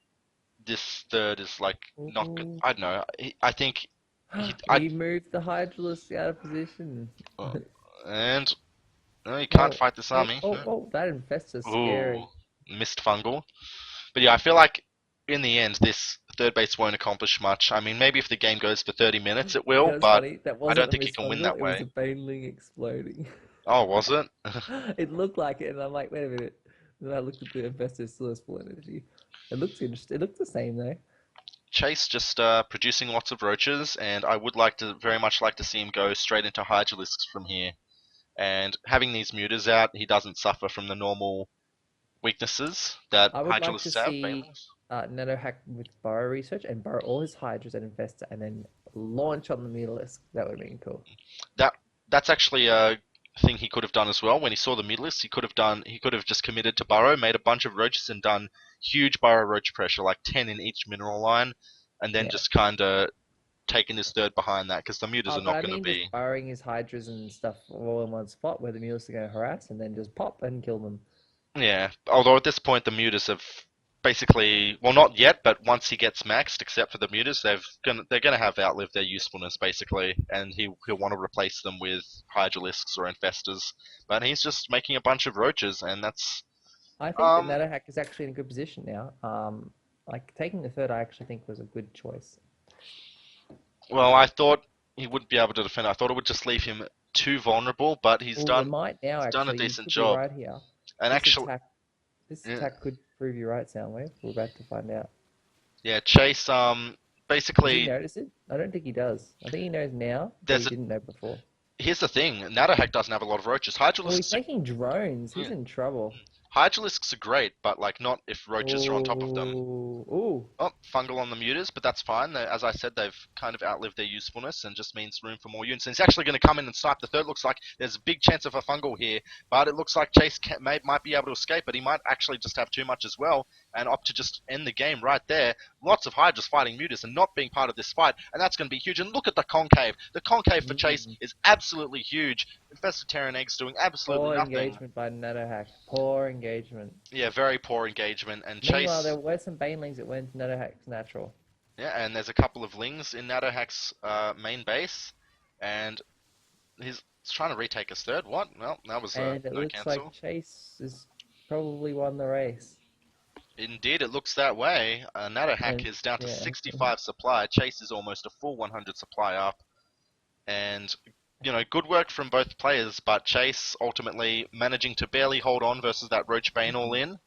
this third is like not good. Ooh. I don't know. I think I He moved the hydralisk out of position. uh, and no, you can't Oh, fight this oh, army. oh, oh! That infestor's Ooh, scary. missed fungal. But yeah, I feel like in the end, this third base won't accomplish much. I mean, maybe if the game goes for 30 minutes, it You know, will, it's but funny. That I wasn't don't a think he can win misfungal. that It was way. a baneling exploding. Oh, was it? It looked like it, and I'm like, wait a minute. Then I looked at the infestor, still has full energy. It looks interesting. It looks the same though. Chase just producing lots of roaches, and I would very much like to see him go straight into Hydralisks from here. And having these mutas out, he doesn't suffer from the normal weaknesses that I would like to Hydralisks have. see Nano hack with burrow research and burrow all his hydras and infestor, and then launch on the mutalisk. That would have been cool. That that's actually a thing he could have done as well. When he saw the mid list, he could have just committed to burrow, made a bunch of roaches, and done huge burrow roach pressure, like 10 in each mineral line, and then Yeah. just kind of taken his third behind that because the mutas are But not I going to mean, just be. burrowing his hydras and stuff all in one spot where the mutalisks are going to harass, and then just pop and kill them. Yeah, although at this point the mutas have basically, well, not yet, but once he gets maxed, except for the mutas, they're gonna have outlived their usefulness basically, and he'll want to replace them with hydralisks or infestors. But he's just making a bunch of roaches, and that's I think that um. Nanohack is actually in a good position now. Like taking the third, I actually think was a good choice. Well, I thought he wouldn't be able to defend. I thought it would just leave him too vulnerable, but Well, it might now he's done a actually. You decent could be job. right here. And This actually, attack, this yeah, attack could prove you right, Soundwave. We're about to find out. yeah, Chase Does he basically notice it? I don't think he does. I think he knows now, but he there's a didn't know before. here's the thing. Nanohack doesn't have a lot of roaches. Oh, he's Hydralisks are taking drones. He's yeah, in trouble. Hydralisks are great, but like not if roaches are on top of them. Oh, oh. Oh, fungal on the mutas, but that's fine. As I said, they've kind of outlived their usefulness and just means room for more units. And he's actually going to come in and snipe the third. Looks like there's a big chance of a fungal here, but it looks like Chase might be able to escape, but he might actually just have too much as well and opt to just end the game right there. Lots of Hydras fighting mutas and not being part of this fight, and that's going to be huge. And look at the concave. The concave for Chase Mm. is absolutely huge. Infested Terran Eggs doing absolutely Poor nothing. engagement by Nanohack. Poor engagement. Yeah, very poor engagement. And Meanwhile, Chase there were some banelings that went Nanohack's natural. Yeah, and there's a couple of lings in Natohack's main base, and he's trying to retake his third. What? Well, that was And it no looks like cancel. Chase has probably won the race. Indeed, it looks that way. Natohack And is down to yeah, 65 supply. Chase is almost a full 100 supply up, and good work from both players. But Chase ultimately managing to barely hold on versus that Roach Bane all in.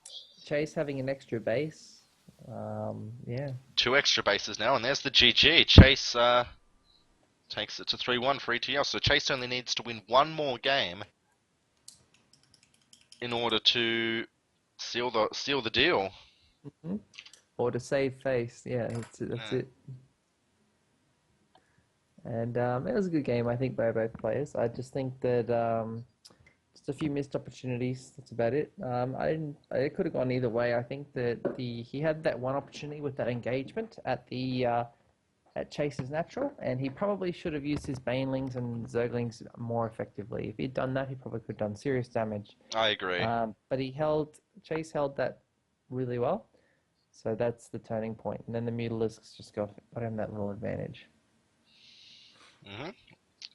Chase having an extra base. Yeah. Two extra bases now, and there's the GG. Chase takes it to 3-1 for ETL. So Chase only needs to win one more game in order to seal the deal. Mhm. Or to save face. Yeah, that's Yeah. it. And it was a good game, I think, by both players. I just think that just a few missed opportunities. That's about it. I didn't. It could have gone either way. I think that he had that one opportunity with that engagement at the at Chase's natural, and he probably should have used his banelings and zerglings more effectively. If he'd done that, he probably could have done serious damage. I agree. But Chase held that really well. So that's the turning point. And then the Mutalisks just got him that little advantage. hmm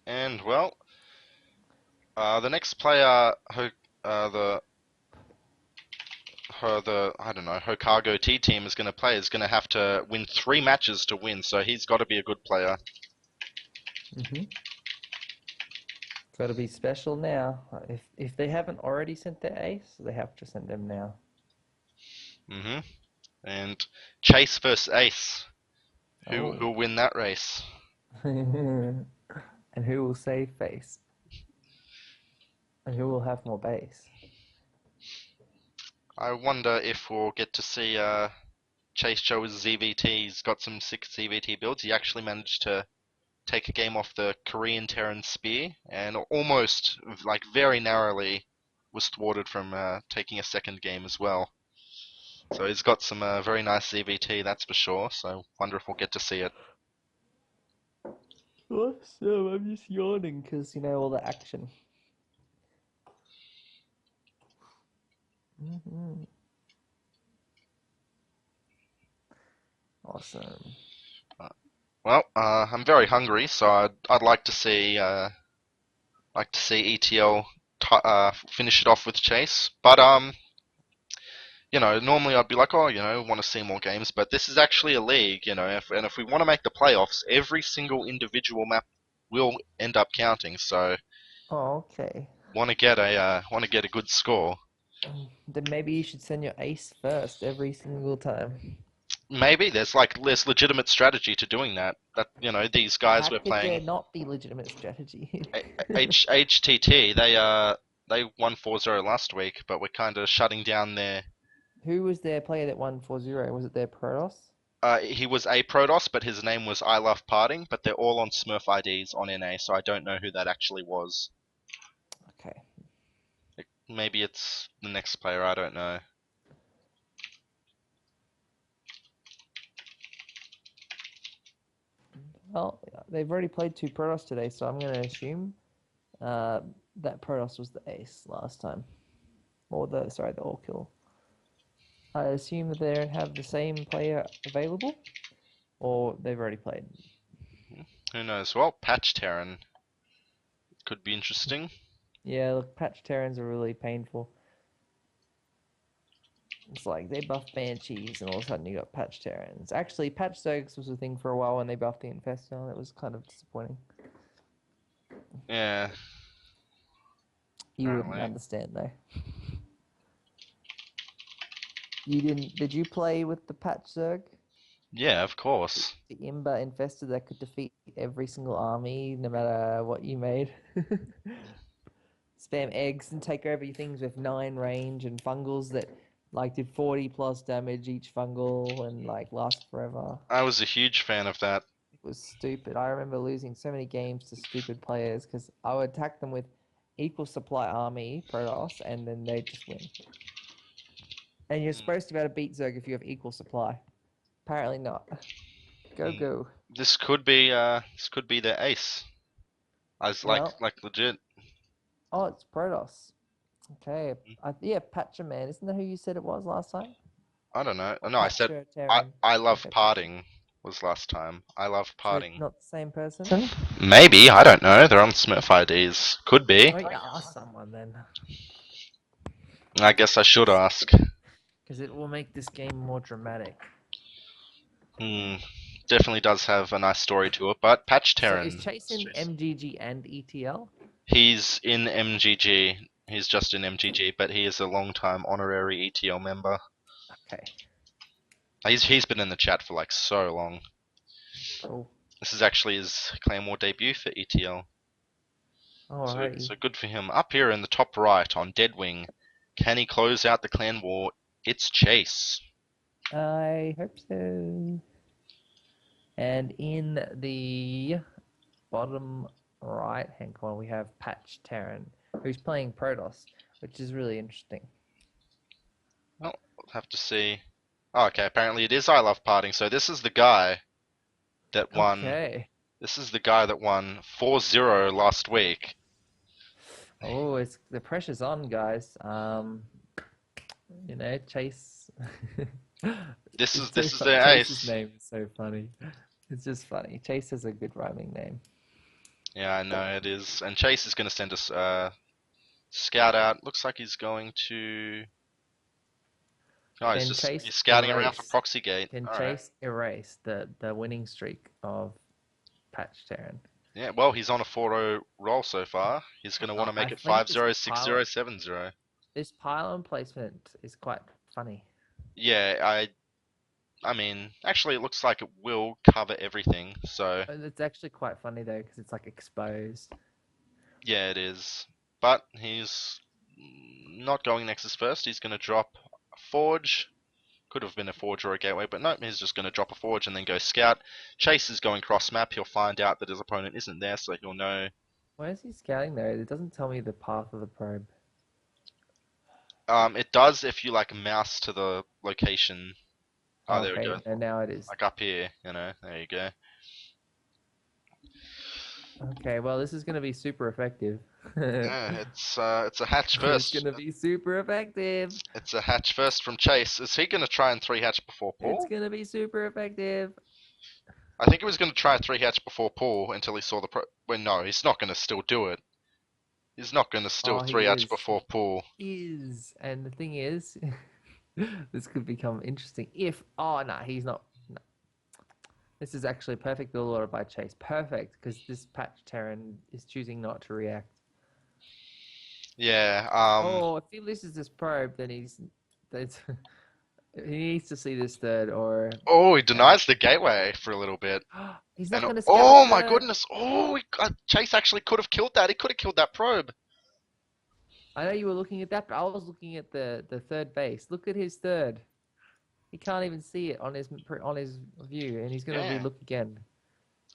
And well, the next player, the the I don't know Hokago T team is going to play is going to have to win 3 matches to win. So he's got to be a good player. Mm-hmm. Got to be special now. If they haven't already sent their ace, they have to send them now. And Chase versus Ace. Oh. Who'll win that race? And who will save face? And who will have more base? I wonder if we'll get to see Chase show his ZVT. He's got some sick ZVT builds. He actually managed to take a game off the Korean Terran Spear and almost, like very narrowly, was thwarted from taking a second game as well. So he's got some very nice ZVT, that's for sure. So wonder if we'll get to see it. Awesome, I'm just yawning because, all the action. Awesome. Well, I'm very hungry, so I'd like to see ETL finish it off with Chase. But normally I'd be like, oh, want to see more games. But this is actually a league, if we want to make the playoffs, every single individual map will end up counting. So Oh, okay. want to get a good score. Then maybe you should send your ace first every single time. Maybe there's legitimate strategy to doing that. That these guys How we're could there playing not be legitimate strategy? HTT they won 4-0 last week, but we're kind of shutting down their. Who was their player that won 4-0? Was it their Protoss? He was a Protoss, but his name was I Love Parting, but they're all on Smurf IDs on NA, so I don't know who that actually was. Okay. Maybe it's the next player, I don't know. Well, they've already played 2 Protoss today, so I'm going to assume that Protoss was the ace last time. Or the all kill. I assume that they don't have the same player available, or they've already played. Who knows? Well, Patch Terran could be interesting. Yeah, look, patch Terrans are really painful. It's like they buff Banshees, and all of a sudden you got patch Terrans. Actually, patch Zergs was a thing for a while when they buffed the Infestor, and it was kind of disappointing. Yeah. You wouldn't understand though. You didn't? Did you play with the patch Zerg? Yeah, of course. The Imber Infestor that could defeat every single army, no matter what you made. Spam eggs and take over things with 9 range and fungals that did 40 plus damage each fungal and last forever. I was a huge fan of that. It was stupid. I remember losing so many games to stupid players because I would attack them with equal supply army Protoss and then they'd just win. And you're supposed to be able to beat Zerg if you have equal supply. Apparently not. Go. This could be their ace. I was Well, like legit. oh, it's Protoss. Okay. Yeah, Patcher Man. Isn't that who you said it was last time? I don't know. Or No, I said Patcher Terran. I love Okay, parting was last time. I love so parting. not the same person? Maybe, I don't know. They're on Smurf IDs. Could be. Oh, yeah, ask someone then. I guess I should ask. Because it will make this game more dramatic. Definitely does have a nice story to it, but Patch Terran. So is Chase in MGG and ETL? He's in MGG. He's just in MGG, but he is a long-time honorary ETL member. Okay. He's been in the chat for so long. Cool. This is actually his Clan War debut for ETL. Alrighty. So good for him. Up here in the top right on Deadwing, can he close out the Clan War? It's Chase. I hope so. And in the bottom right hand corner, we have Patch Terran, who's playing Protoss, which is really interesting. Well, we'll have to see. Oh, okay, apparently it is I Love Parting. So this is the guy that won. Okay. This is the guy that won 4-0 last week. Oh, it's the pressure's on, guys. Chase. This is their ace. Chase's name is so funny. It's just funny. Chase has a good rhyming name. Yeah, I know it is. And Chase is going to send us scout out. Looks like he's going to. Oh, Can he's Chase scouting around for erase? proxy gate. Can All right. Chase erase the winning streak of Patch Terran? Yeah, well, he's on a 4-0 roll so far. He's going to want to make I it think 5-0, 6-0, 7-0. this pylon placement is quite funny. Yeah, I mean, actually, it looks like it will cover everything. So It's actually quite funny though because it's like exposed. yeah, it is. But he's not going Nexus first. He's going to drop a Forge. Could have been a Forge or a Gateway, but nope, he's just going to drop a Forge and then go Scout. Chase is going cross map. He'll find out that his opponent isn't there, so he'll know. Where is he scouting though? It doesn't tell me the path of the probe. It does if you like mouse to the location. Oh, Oh, there we okay, go. and now it is. Like up here, there you go. Okay, well this is gonna be super effective. Yeah, it's a hatch It's first. gonna be super effective. It's a hatch first from Chase. Is he going to try and 3-hatch before It's Paul? gonna be super effective. I think he was going to try 3-hatch before Paul until he saw the Well, no, he's not going to still do it. He's not going to still Oh, he 3-hatch is. before Paul. He is. And the thing is, this could become interesting if. Oh, no, he's not. No. This is actually a perfect build order by Chase. Perfect, because this patch Terran is choosing not to react. Yeah. Oh, if he loses this probe, then that's, he needs to see this third, or Oh, he denies the gateway for a little bit. he's not And going to scout oh my third. goodness! Oh, Chase actually could have killed that. He could have killed that probe. I know you were looking at that, but I was looking at the third base. Look at his third. He can't even see it on his view, and he's going to Yeah. relook again.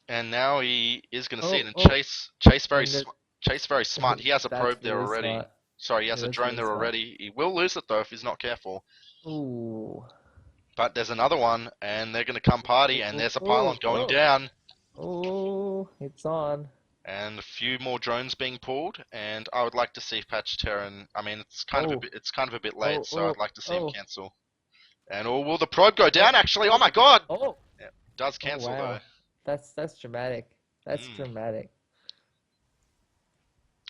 And now he is going to see it. Oh, And oh, Chase and Chase very smart. He has a that's probe there really already. smart. Sorry, he Yeah, has a that's drone really there smart. already. He will lose it though if he's not careful. Ooh. But there's another one, and they're going to come party, and Oh, there's a pylon oh, going oh, down, oh, it's on. and a few more drones being pulled. And I would like to see Patch Terran. I mean, Oh, it's kind of a bit late, oh, so I'd oh, like to see him oh, cancel. And oh, will the probe go oh, down? Actually, oh oh, my God! oh, Yeah, it does oh, cancel though. wow. That's dramatic. That's Mm. dramatic.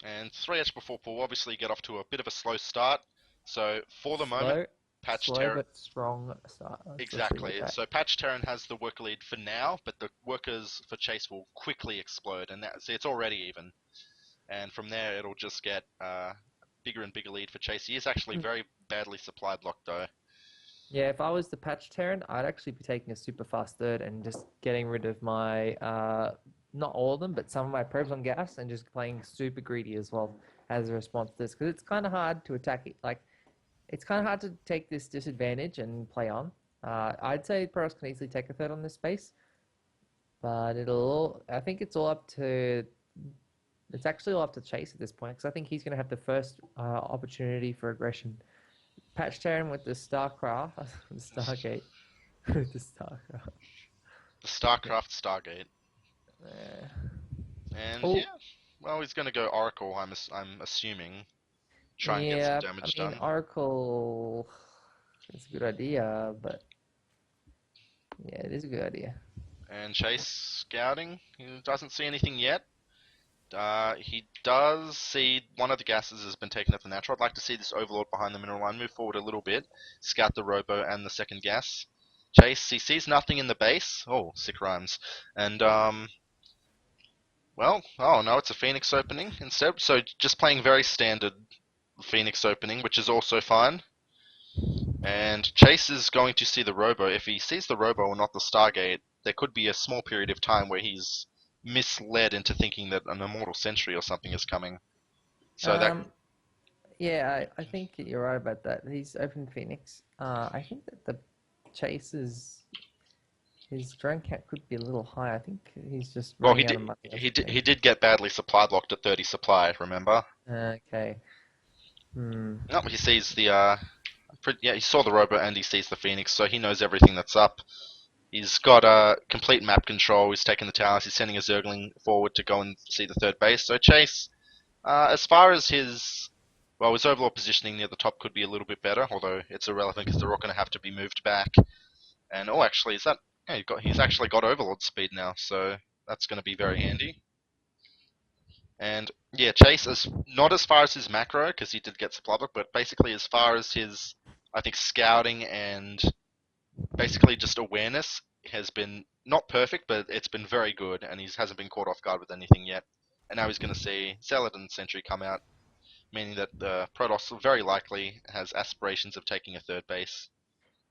And 3H before Paul obviously get off to a bit of a slow start. So for the moment, Slow, Patch slow Terran. but strong start. Let's leave it Exactly. at that. So Patch Terran has the worker lead for now, but the workers for Chase will quickly explode, and see, it's already even. And from there, it'll just get bigger and bigger lead for Chase. He is actually very badly supply blocked though. Yeah, if I was the patch Terran, I'd actually be taking a super fast third and just getting rid of my not all of them, but some of my probes on gas and just playing super greedy as well as a response to this because it's kind of hard to attack it. Like it's kind of hard to take this disadvantage and play on. I'd say Protoss can easily take a third on this space, but I think it's all up to. It's actually all up to Chase at this point because I think he's going to have the first opportunity for aggression. Patch Terran with the Starcraft, the Stargate, with the Starcraft. The StarCraft Stargate. Uh, And oh, yeah, well, he's going to go Oracle. I'm assuming. Try and get some yeah. I damage mean, done. Oracle is a good idea, but yeah, it is a good idea. And Chase scouting. He doesn't see anything yet. He does see one of the gases has been taken at the natural. I'd like to see this Overlord behind the mineral line move forward a little bit, scout the Robo and the second gas. Chase, he sees nothing in the base. Oh, sick rhymes. And, well, oh no, it's a Phoenix opening instead. So just playing very standard Phoenix opening, which is also fine. And Chase is going to see the Robo. If he sees the Robo and not the Stargate, there could be a small period of time where he's misled into thinking that an Immortal Sentry or something is coming. So that Um, yeah, I think you're right about that. He's open Phoenix. I think that the Chase's his drone count could be a little high. I think he's just well, running out of money or he something. did get badly supply blocked at 30 supply. Remember? Okay. Hmm. No, he sees the yeah, he saw the Robo and he sees the Phoenix, so he knows everything that's up. He's got complete map control. He's taking the towers. He's sending a Zergling forward to go and see the third base. So Chase, as far as his overlord positioning near the top could be a little bit better, although it's irrelevant because they're all going to have to be moved back. And oh, actually, is that? Yeah, he's actually got overlord speed now, so that's going to be very handy. And yeah, Chase is not as far as his macro because he did get supply block, but basically as far as his I think scouting and basically just awareness has been not perfect, but it's been very good, and he hasn't been caught off guard with anything yet. And now he's going to see Zealot and Sentry come out, meaning that Protoss very likely has aspirations of taking a third base.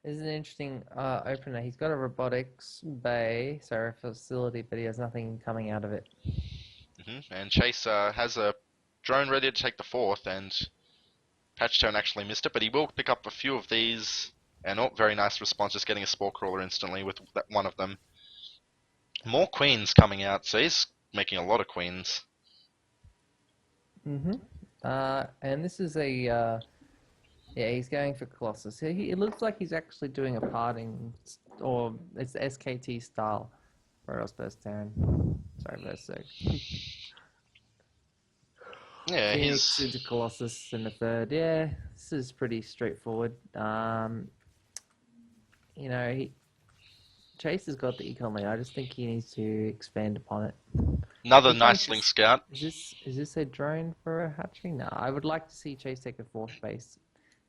This is an interesting opener. He's got a robotics bay, sorry, facility, but he has nothing coming out of it. And Chase has a drone ready to take the fourth, and Patchtone actually missed it, but he will pick up a few of these. And oh, very nice response, just getting a Spore Crawler instantly with one of them. More queens coming out, so he's making a lot of queens. And this is a yeah, he's going for Colossus. It looks like he's actually doing a parting, or it's the SKT style. Protoss versus Terran. Sorry, versus Yeah, Phoenix he's into Colossus in the third. Yeah, this is pretty straightforward. You know, Chase has got the econ lead. I just think he needs to expand upon it. another He trying nice to Link Scout. Is this a drone for a hatchery? No, I would like to see Chase take a fourth base.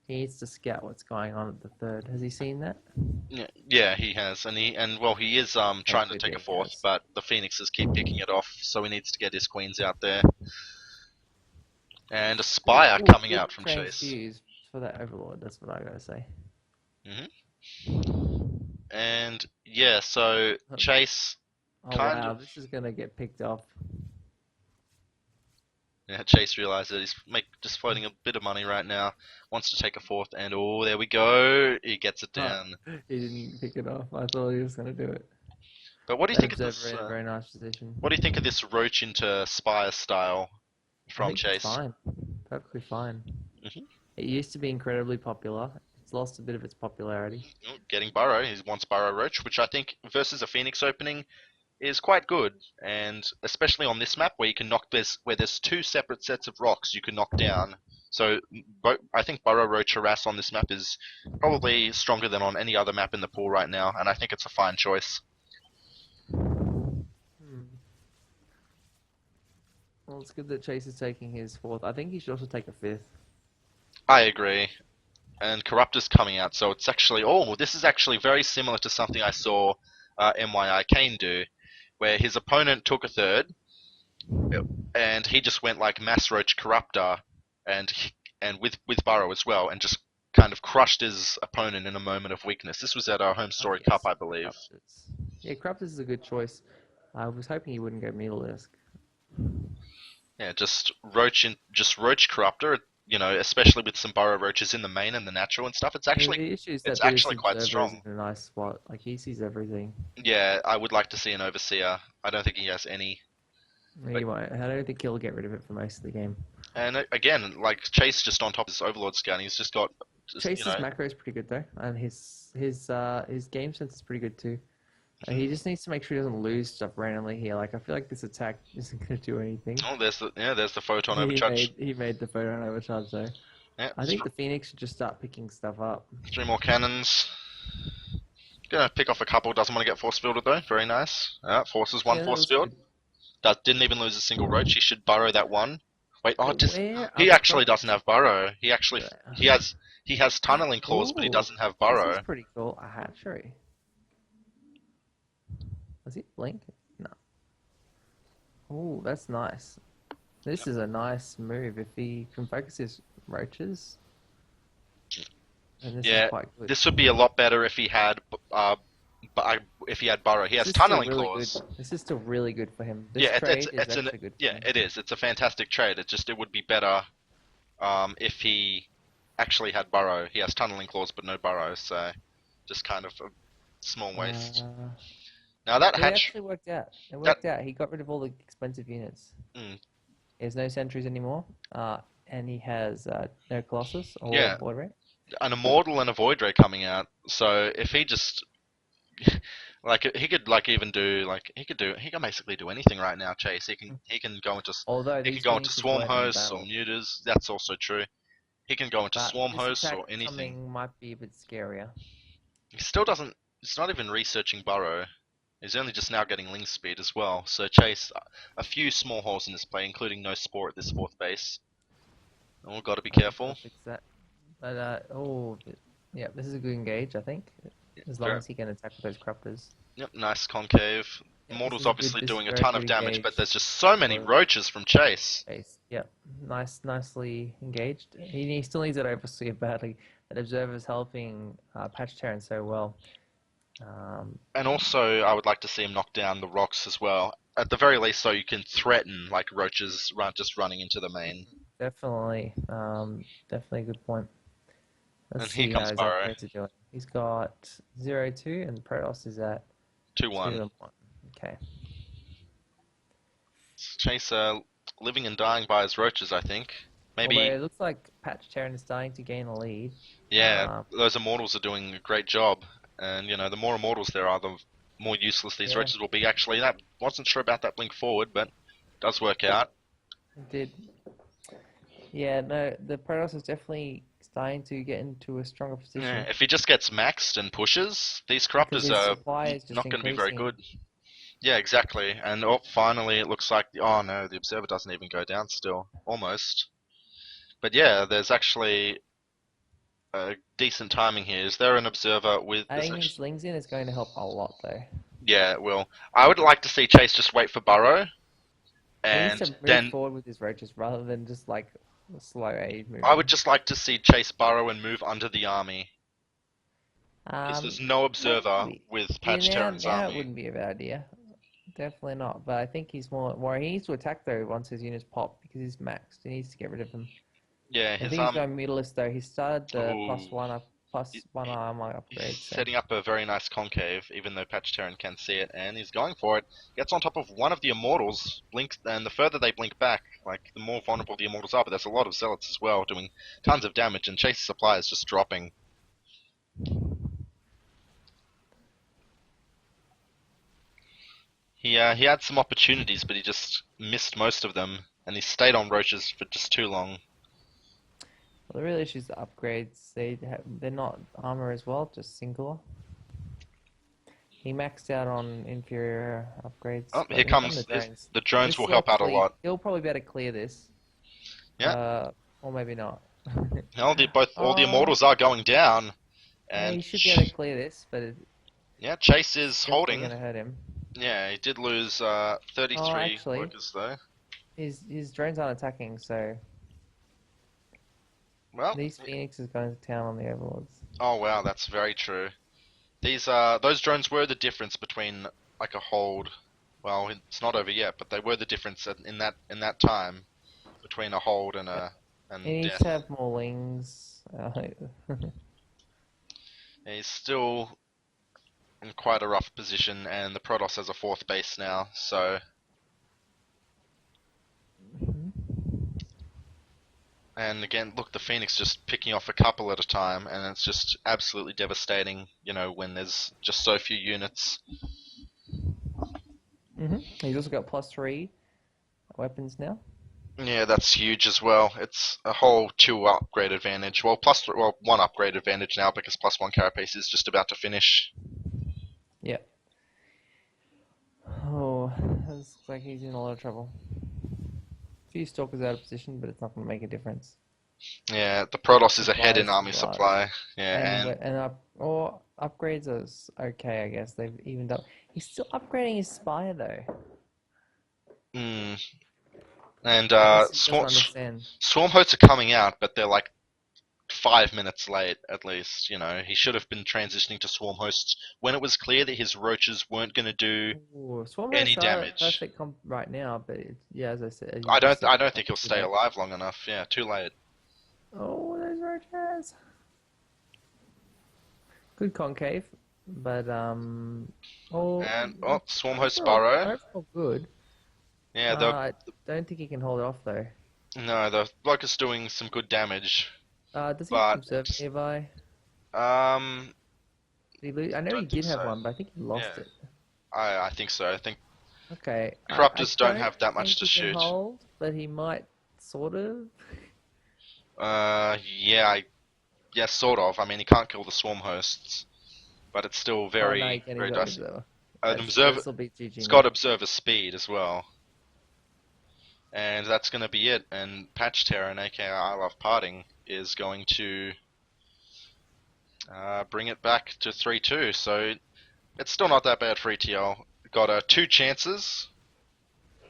He needs to scout what's going on at the third. Has he seen that? Yeah, he has, and well, he is trying to take a fourth, but the Phoenixes keep picking it off, so he needs to get his queens out there. And a Spire coming out from Chase. Transfuse for that Overlord. That's what I gotta say. And yeah, so Chase. Oh wow, this is gonna get picked off. Yeah, Chase realizes he's just floating a bit of money right now. Wants to take a fourth, and oh, there we go. He gets it down. He didn't pick it off. I thought he was gonna do it. But what do you think of this? In a very nice position. What do you think of this Roach into Spire style from Chase? It's fine, perfectly fine. It used to be incredibly popular. It's lost a bit of its popularity. Getting Burrow, he wants Burrow Roach, which I think versus a Phoenix opening is quite good, and especially on this map where you can where there's two separate sets of rocks you can knock down. So I think Burrow Roach Harass on this map is probably stronger than on any other map in the pool right now, and I think it's a fine choice. Well, it's good that Chase is taking his fourth. I think he should also take a fifth. I agree. And Corruptor's coming out, so it's actually... Oh, this is actually very similar to something I saw MYI Kane do, where his opponent took a third, and he just went like Mass Roach Corruptor, and with Burrow as well, and just kind of crushed his opponent in a moment of weakness. This was at our Home Story Cup, I believe. Yeah, Corruptor's is a good choice. I was hoping he wouldn't go Needle Disc. Yeah, just Roach Corruptor, you know, especially with some Burrow Roaches in the main and the natural and stuff. It's actually quite strong. In a nice spot. Like, he sees everything. Yeah, I would like to see an Overseer. I don't think he has any. He won't. I don't think he'll get rid of it for most of the game. And again, like Chase just on top of his Overlord scout, he's just got. Chase's macro is pretty good though, and his game sense is pretty good too. He just needs to make sure he doesn't lose stuff randomly here. Like, I feel like this attack isn't going to do anything. Oh, there's the photon overcharge. He made the photon overcharge though. Yeah, I think the Phoenix should just start picking stuff up. 3 more cannons. Gonna pick off a couple. Doesn't want to get force fielded though. Very nice. Forces one force field. Didn't even lose a single roach. He should burrow that one. Wait, he actually doesn't have burrow. He has tunneling claws, but he doesn't have burrow. This is pretty cool. A hatchery. Was he blink? No. Oh, that's nice. This is a nice move if he can focus his roaches. And this is quite good. This would be a lot better if he had burrow. He has tunneling claws. This is still really good for him. This it is. It's a fantastic trade. It would be better if he actually had burrow. He has tunneling claws but no burrow, so just kind of a small waste. Now that hatch actually worked out. It worked out. He got rid of all the expensive units. He has no sentries anymore, and he has no Colossus or Void Ray. An Immortal and a Void Ray coming out. So if he just he could basically do anything right now. Chase. He can go into Swarm Hosts or Neuters. That's also true. He can go into Swarm Hosts or anything. Might be a bit scarier. He still doesn't. He's not even researching burrow. He's only just now getting Ling Speed as well, so Chase, a few small holes in this play, including no Spore at this fourth base. Oh, got to be careful. Fix that. But, Yeah, this is a good engage, I think, as long Ver- as he can attack with those corruptors. Yep, nice concave. Yeah, Mortal's obviously this is doing a very ton good of damage, but engage there's just so many for roaches from Chase. Chase. Yep, nicely engaged. He still needs that overseer badly. That observer's helping patch Terran so well. Um, And also, I would like to see him knock down the rocks as well. At the very least, so you can threaten like roaches just running into the main. definitely, definitely a good point. Let's And here see how comes his Burrow, upgrades are doing. He's got 0-2 and Protoss is at 2 2-1. and 1. Okay. Chase living and dying by his roaches, I think. Although Maybe, it looks like Patch Terran is starting to gain a lead. yeah, Um, those immortals are doing a great job. And, the more immortals there are, the more useless these yeah, roaches will be. Actually, that wasn't sure about that blink forward, but does work out. it did. Yeah, no, the Protoss is definitely starting to get into a stronger Yeah, position if he just gets maxed and pushes, these because corruptors his are supply is just not going to be very increasing. good. Yeah, exactly. And oh, finally, it looks like oh no, the observer doesn't even go down still, almost. But yeah, there's actually decent timing here. Is there an observer with this? Adding his lings in is going to help a lot, though. Yeah, well, I would like to see Chase just wait for Burrow, He needs and to move then forward with his roaches rather than just like a slow aid I would moving. just like to see Chase Burrow and move under the army, because there's Um, no observer Maybe. with Yeah, Patch Terran's now it army. wouldn't be a bad idea. Definitely not. But I think he's more worried. He needs to attack though once his units pop because he's maxed. He needs to get rid of them. Yeah, I his think he's going mutalist though. He started the Ooh, plus one armor upgrade. he's So setting up a very nice concave, even though Patch Terran can't see it, and he's going for it. Gets on top of one of the immortals, blinks, and the further they blink back, like the more vulnerable the immortals are. But there's a lot of zealots as well, doing tons of damage, and Chase's supply is just dropping. He had some opportunities, but he just missed most of them, and he stayed on roaches for just too long. well, the real issue is the upgrades. They're not armor as well, just singular. He maxed out on inferior upgrades, Oh, but here here come comes the drones. the drones This will will help out a actually lot. he'll probably be able to clear this. Yeah, Or maybe not. all the Oh, immortals are going down, yeah, and he should be able to clear this, but it's yeah, Chase is definitely holding. going to hurt him. Yeah, he did lose Oh, 33 actually, workers though. his drones aren't attacking, so Well, these Phoenix is going to town on the overlords. oh wow, that's very true. Those drones were the difference between like a hold. Well, it's not over yet, but they were the difference in that time between a hold and Yep. a He and needs death. to have more lings. He's still in quite a rough position, and the Protoss has a fourth base now. So, and again, look, the Phoenix just picking off a couple at a time, and it's just absolutely devastating. When there's just so few units. He's also got +3 weapons now. Yeah, that's huge as well. It's a whole two upgrade advantage. Well, one upgrade advantage now because +1 carapace is just about to finish. Yep. Oh, looks like he's in a lot of trouble. Few stalkers out of position, but it's not going to make a difference. Yeah, the Protoss is ahead in Supplies, army supplies. supply. Yeah, Upgrades are okay, I guess. They've evened up. He's still upgrading his spire though. mm, and I guess he doesn't understand. swarm hosts are coming out, but they're like 5 minutes late at least. He should have been transitioning to swarm hosts when it was clear that his roaches weren't going to do Ooh, Swarm any Hosts are damage. perfect comp right now, but yeah, as I said, as you I just don't said, I don't think he'll too stay late. alive long enough. Yeah, too late. Oh, those roaches. Good concave, but And swarm hosts overall, burrow. overall good. Yeah, I don't think he can hold it off though. no, the bloke is doing some good damage, Does he have an but observer nearby? um, Did he lose? I know he don't think did have so. one, but I think he Yeah, lost it. I think so. I think Okay, I corruptors don't don't have that much think to he can shoot. hold, but he might sort of. Yeah, yeah, sort of. I mean, he can't kill the swarm hosts, but it's still Oh no, he very, can. He's very got the dicey. observer. An That's observer, this will be GG it's got now. observer speed as well, and that's gonna be it. And Patch Terran, aka I Love Parting, is going to Bring it back to 3-2. So it's still not that bad for ETL. Got two chances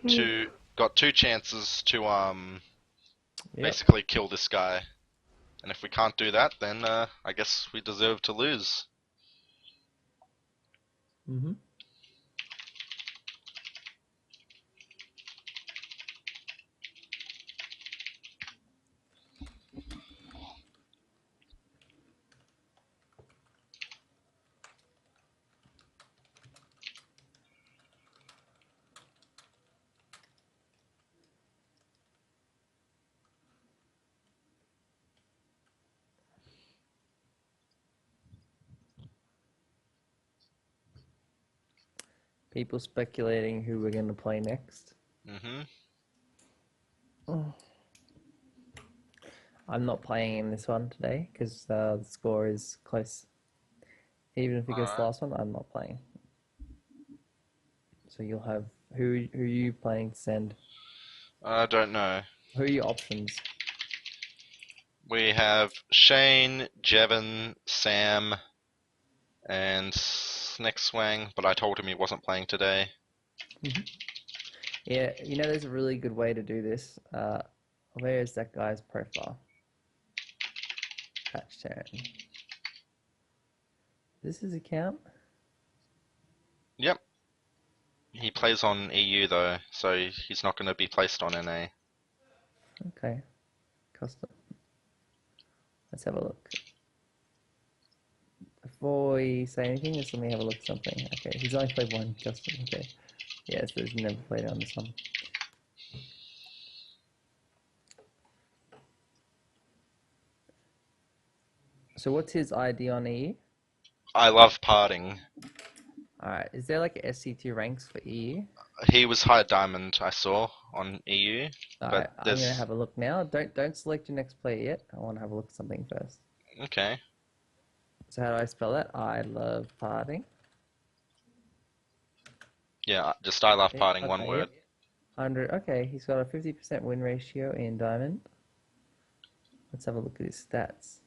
to got two chances to Yep. basically kill this guy. And if we can't do that, then I guess we deserve to lose. Mm-hmm. People speculating who we're going to play next. Mm-hmm. Oh. I'm not playing in this one today because the score is close. Even if it goes to the Alright. last one, I'm not playing. So you'll have who are you planning to send? I don't know. Who are your options? We have Shane, Jevon, Sam, and next Swang, but I told him he wasn't playing today. Yeah, you know, there's a really good way to do this. Where is that guy's profile? Patch turn. This is account. Yep. He plays on EU though, so he's not going to be placed on NA. Okay, custom. Let's have a look. Before we say anything, just let me have a look at something. Okay, he's only played one custom. Okay, yeah, so he's never played on this one. So what's his ID on EU? I love parting. Alright, is there like SC2 ranks for EU? He was high diamond, I saw, on EU, but Alright, I'm gonna there's... have a look now. Don't select your next player yet. I want to have a look at something first. Okay. So how do I spell that? I love parting. Yeah, just I love Yep, parting, one okay, word. yep. 100. Okay, he's got a 50% win ratio in diamond. Let's have a look at his stats.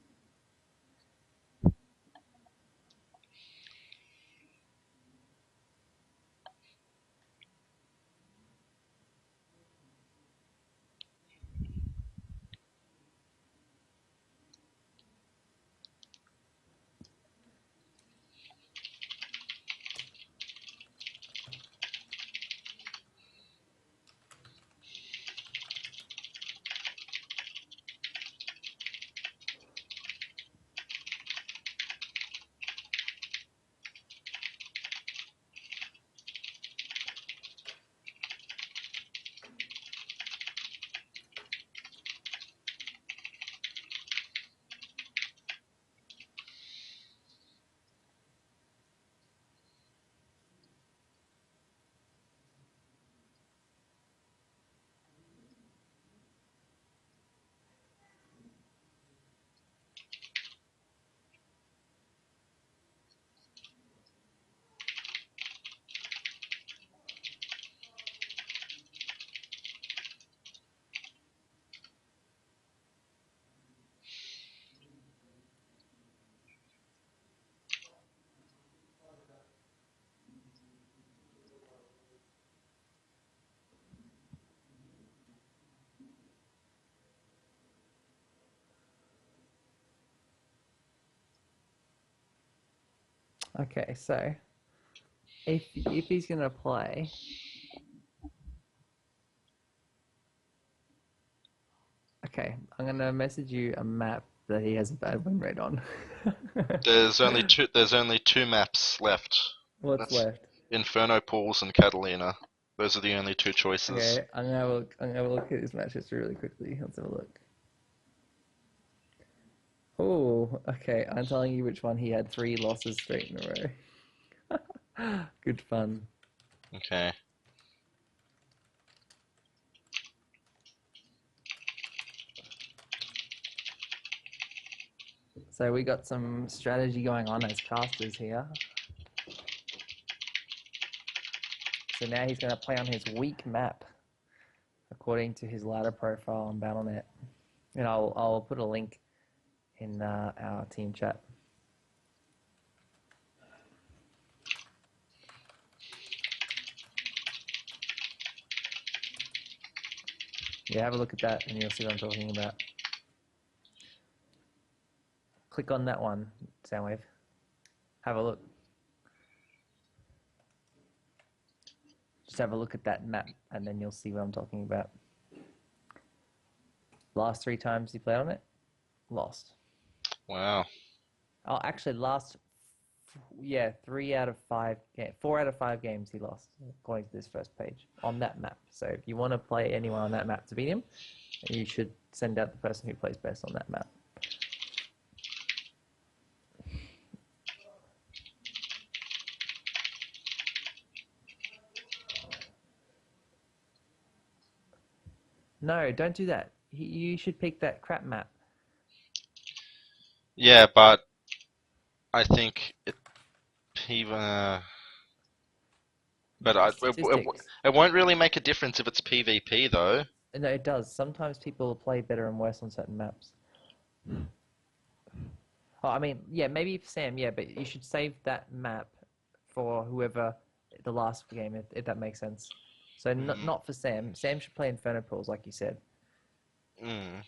Okay, so if he's gonna play, okay, I'm gonna message you a map that he has a bad win rate on. There's only two maps left. What's That's left? Inferno Pools and Catalina. Those are the only two choices. Okay, I'm gonna have a look. I'm gonna have a look at his match history really quickly. Let's have a look. Oh, okay. I'm telling you which one he had 3 losses straight in a row. Good fun. Okay. So we got some strategy going on as casters here. So now he's going to play on his weak map, according to his ladder profile on Battle.net. And I'll put a link in our team chat. Yeah, have a look at that and you'll see what I'm talking about. Click on that one, Soundwave. Have a look. Just have a look at that map and then you'll see what I'm talking about. Last 3 times you played on it, lost. Wow. Oh, actually, yeah, 4 out of 5 games he lost, according to this first page, on that map. So if you want to play anyone on that map to beat him, you should send out the person who plays best on that map. No, don't do that. You should pick that crap map. Yeah, but I think even. But The statistics. it won't really make a difference if it's PvP though. No, it does. Sometimes people play better and worse on certain maps. Oh, I mean, yeah, maybe for Sam, yeah, but you should save that map for whoever the last game, if that makes sense. So not for Sam. Sam should play Inferno Pools, like you said. Mm.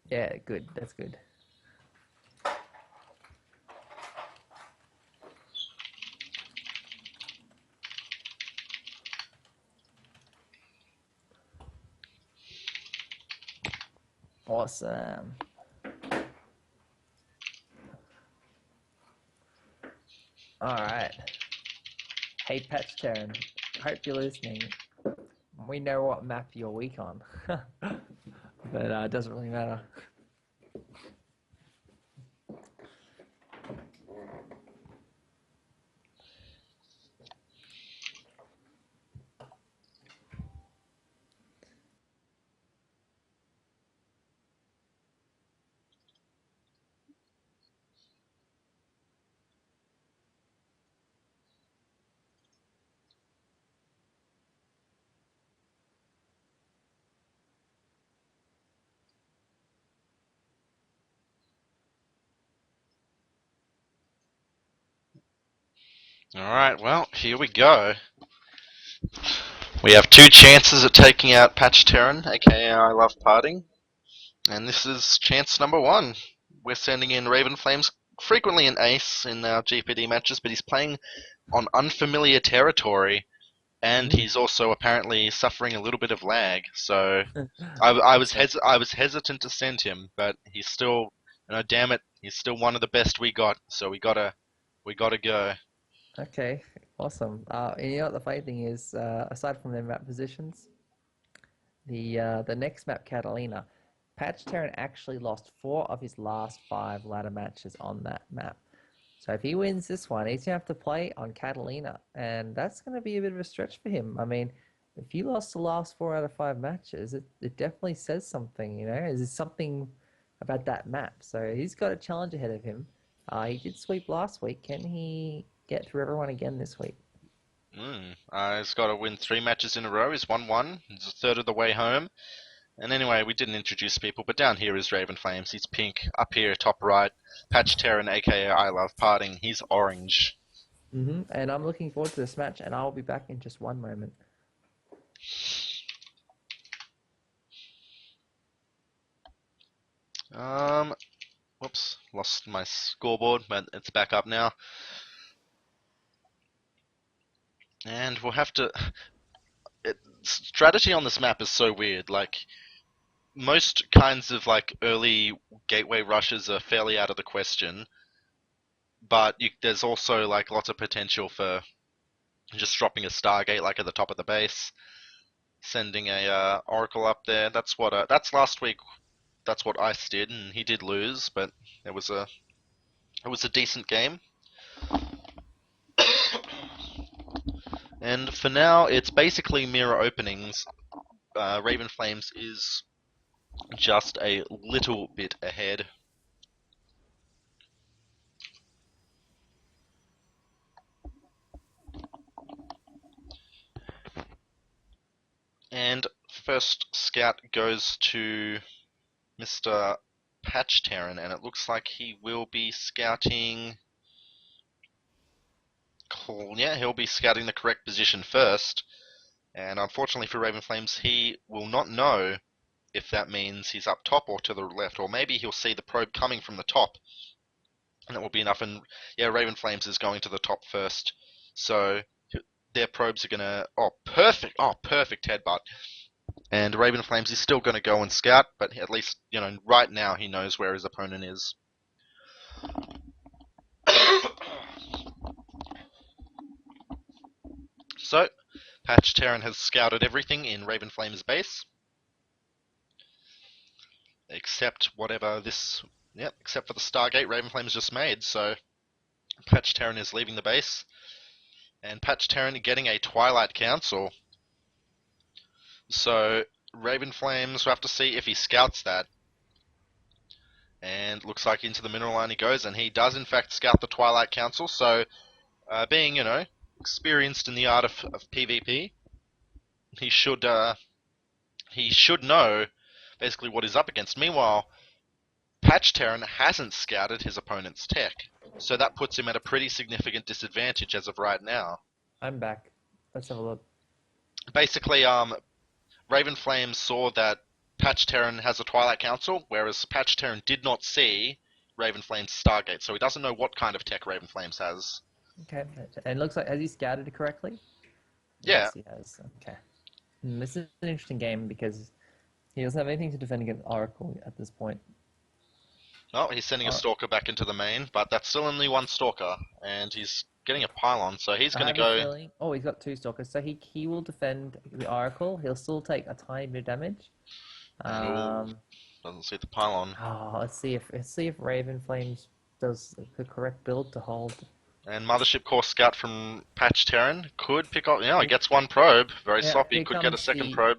Yeah, good. That's good. Awesome. All right. Hey, Patch Terran. Hope you're listening. We know what map you're weak on, but it doesn't really matter. Alright, well, here we go. We have 2 chances at taking out Patch Terran, aka I Love Parting. And this is chance number 1. We're sending in Raven Flames, frequently an ace in our GPD matches, but he's playing on unfamiliar territory, and he's also apparently suffering a little bit of lag. So I was hesitant to send him, but he's still, damn it, he's still one of the best we got. So we gotta go. Okay, awesome. And you know what the funny thing is? Aside from their map positions, the next map, Catalina, Patch Terran actually lost 4 of his last 5 ladder matches on that map. So if he wins this one, he's gonna have to play on Catalina, and that's gonna be a bit of a stretch for him. I mean, if you lost the last 4 out of 5 matches, it definitely says something, you know? Is something about that map? So he's got a challenge ahead of him. He did sweep last week. Can he get through everyone again this week? He's got to win 3 matches in a row. He's won 1. He's a third of the way home. And anyway, we didn't introduce people, but down here is Raven Flames. He's pink. Up here, top right, Patch Terran, aka I Love Parting. He's orange. And I'm looking forward to this match, and I'll be back in just one moment. Whoops, lost my scoreboard, but it's back up now. And we'll have to... strategy on this map is so weird. Like, most kinds of like early gateway rushes are fairly out of the question, but there's also like lots of potential for just dropping a Stargate like at the top of the base, sending a Oracle up there. That's last week. That's what Ice did, and he did lose, but it was a decent game. And for now, it's basically mirror openings. Raven Flames is just a little bit ahead. first scout goes to Mr. Patch Terran, and it looks like he will be scouting. Yeah, he'll be scouting the correct position first. And unfortunately for Raven Flames, he will not know if that means he's up top or to the left, or maybe he'll see the probe coming from the top, and that will be enough. And yeah, Raven Flames is going to the top first, so their probes are gonna. Oh, perfect headbutt. And Raven Flames is still going to go and scout, but at least, right now he knows where his opponent is. So, Patch Terran has scouted everything in Raven Flames' base. Except whatever this... Yep, except for the Stargate Raven Flames just made, so Patch Terran is leaving the base. And Patch Terran getting a Twilight Council. So, Raven Flames will have to see if he scouts that. And looks like into the mineral line he goes, and he does in fact scout the Twilight Council, so being, experienced in the art of PvP, he should know basically what he's up against. Meanwhile, Patch Terran hasn't scouted his opponent's tech, so that puts him at a pretty significant disadvantage as of right now. I'm back. Let's have a look. Basically, Raven Flames saw that Patch Terran has a Twilight Council, whereas Patch Terran did not see Raven Flames' Stargate, so he doesn't know what kind of tech Raven Flames has. Okay, and it looks like, has he scouted it correctly? Yeah. Yes, he has. Okay. This is an interesting game because he doesn't have anything to defend against Oracle at this point. Oh, he's sending a Stalker back into the main, but that's still only one Stalker, and he's getting a Pylon, so he's going to go... Oh, he's got two Stalkers, so he will defend the Oracle. He'll still take a tiny bit of damage. Doesn't see the Pylon. Oh, let's see if Raven Flames does the correct build to hold. And Mothership Core Scout from Patch Terran could pick up... he gets one probe. Very sloppy. Could get a second probe.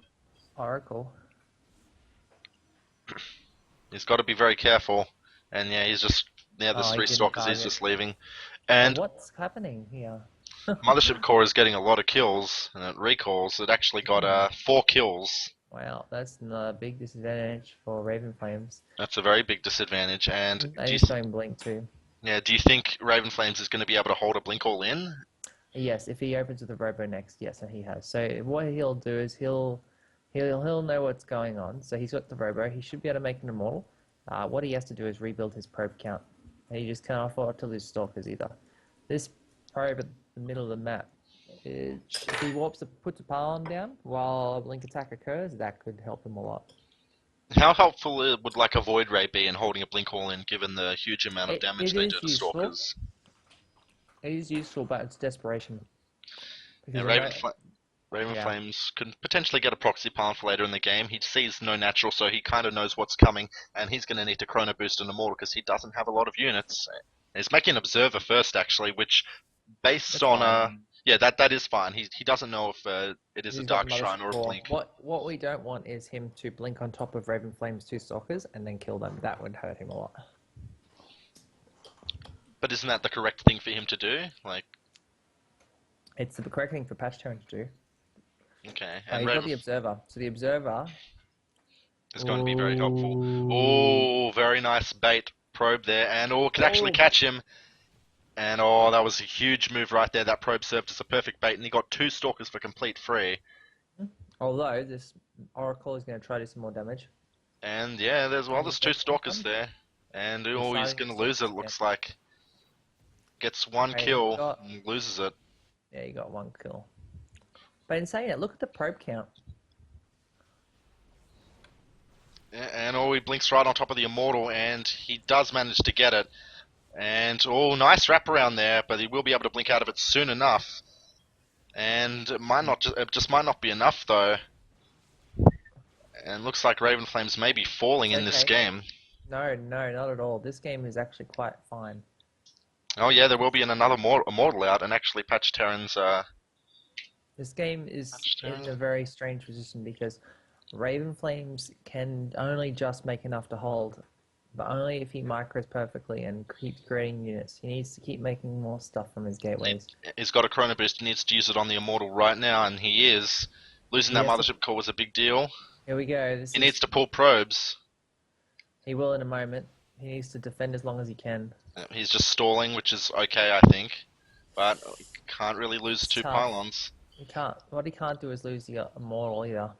Oracle. He's got to be very careful. And yeah, he's just... Yeah, there's three Stalkers. He's just leaving. And what's happening here? Mothership Core is getting a lot of kills, and it recalls. It actually got 4 kills. Wow, that's a big disadvantage for Raven Flames. That's a very big disadvantage. And he's showing Blink too. Yeah, do you think Raven Flames is going to be able to hold a Blink all in? Yes, if he opens with the Robo next, yes, and he has. So what he'll do is he'll know what's going on. So he's got the Robo. He should be able to make an Immortal. What he has to do is rebuild his probe count. And he just can't afford to lose Stalkers either. This probe at the middle of the map, if he puts a Pylon down while a Blink attack occurs, that could help him a lot. How helpful would like a Void Ray be in holding a Blink all in, given the huge amount of damage they do to Stalkers? It is useful, but it's desperation. Yeah, Raven Flames can potentially get a proxy pylon for later in the game. He sees no natural, so he kind of knows what's coming, and he's going to need to Chrono Boost an Immortal because he doesn't have a lot of units. He's making an Observer first, actually, which, based on yeah, that is fine. He doesn't know if it is a Dark Shrine or a Blink. What we don't want is him to Blink on top of Raven Flame's 2 Stalkers and then kill them. That would hurt him a lot. But isn't that the correct thing for him to do? It's the correct thing for Patch Terran to do. Okay. And he's got the Observer. So the Observer is going to be very helpful. Oh, very nice bait probe there, and could actually catch him. And that was a huge move right there. That probe served as a perfect bait, and he got 2 Stalkers for complete free. Although this Oracle is going to try to do some more damage. And yeah, there's 2 Stalkers there, and he's going to lose it. Looks like gets 1 kill and loses it. Yeah, he got 1 kill. But in saying it, look at the probe count. Yeah, and he blinks right on top of the Immortal, and he does manage to get it. And nice wraparound there, but he will be able to blink out of it soon enough. And it might not just might not be enough though. And looks like Raven Flames may be falling in this game. No, not at all. This game is actually quite fine. Oh yeah, there will be another Immortal out, and actually Patch Terran's... This game is in a very strange position because Raven Flames can only just make enough to hold, but only if he micros perfectly and keeps creating units. He needs to keep making more stuff from his gateways. He's got a Chrono Boost, he needs to use it on the Immortal right now, and he is. Losing He that has to, mothership core was a big deal. here we go. This He is needs to pull probes. he will in a moment. He needs to defend as long as he can. He's just stalling, which is okay, I think. But can't really lose It's 2 tough. pylons. He can't. What he can't do is lose the immortal either.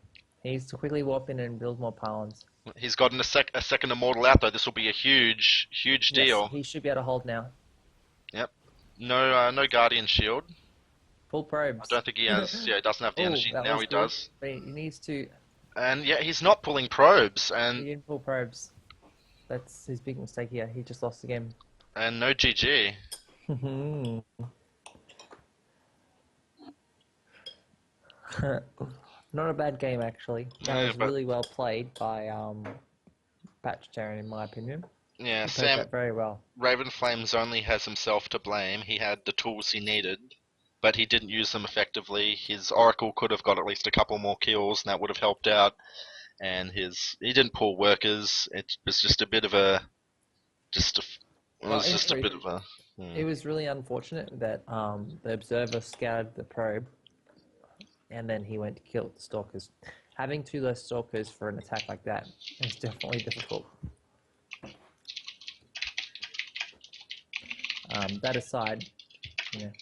He needs to quickly warp in and build more pylons. He's got a second immortal out though. This will be a huge Yes, deal. he should be able to hold now. Yep. No guardian shield. Full I probes. don't think he has. Yeah, he doesn't have the Oh, energy. that Now was he good. does. But he needs to. And yeah, he's not pulling probes, He and didn't pull probes. That's his big mistake here. He just lost the game. no GG. Not a bad game actually. That Yeah, was but really well played by Patchtarian in my opinion. yeah, He played Sam that very well. Ravenflames only has himself to blame. He had the tools he needed, but he didn't use them effectively. His Oracle could have got at least a couple more kills, and that would have helped out. And he didn't pull workers. It was just a bit of a just a, it Well, was in just a truth, bit of a. it was really unfortunate that the observer scoured the probe, and then he went to kill the stalkers. Having 2 less stalkers for an attack like that is definitely difficult. That aside, you know.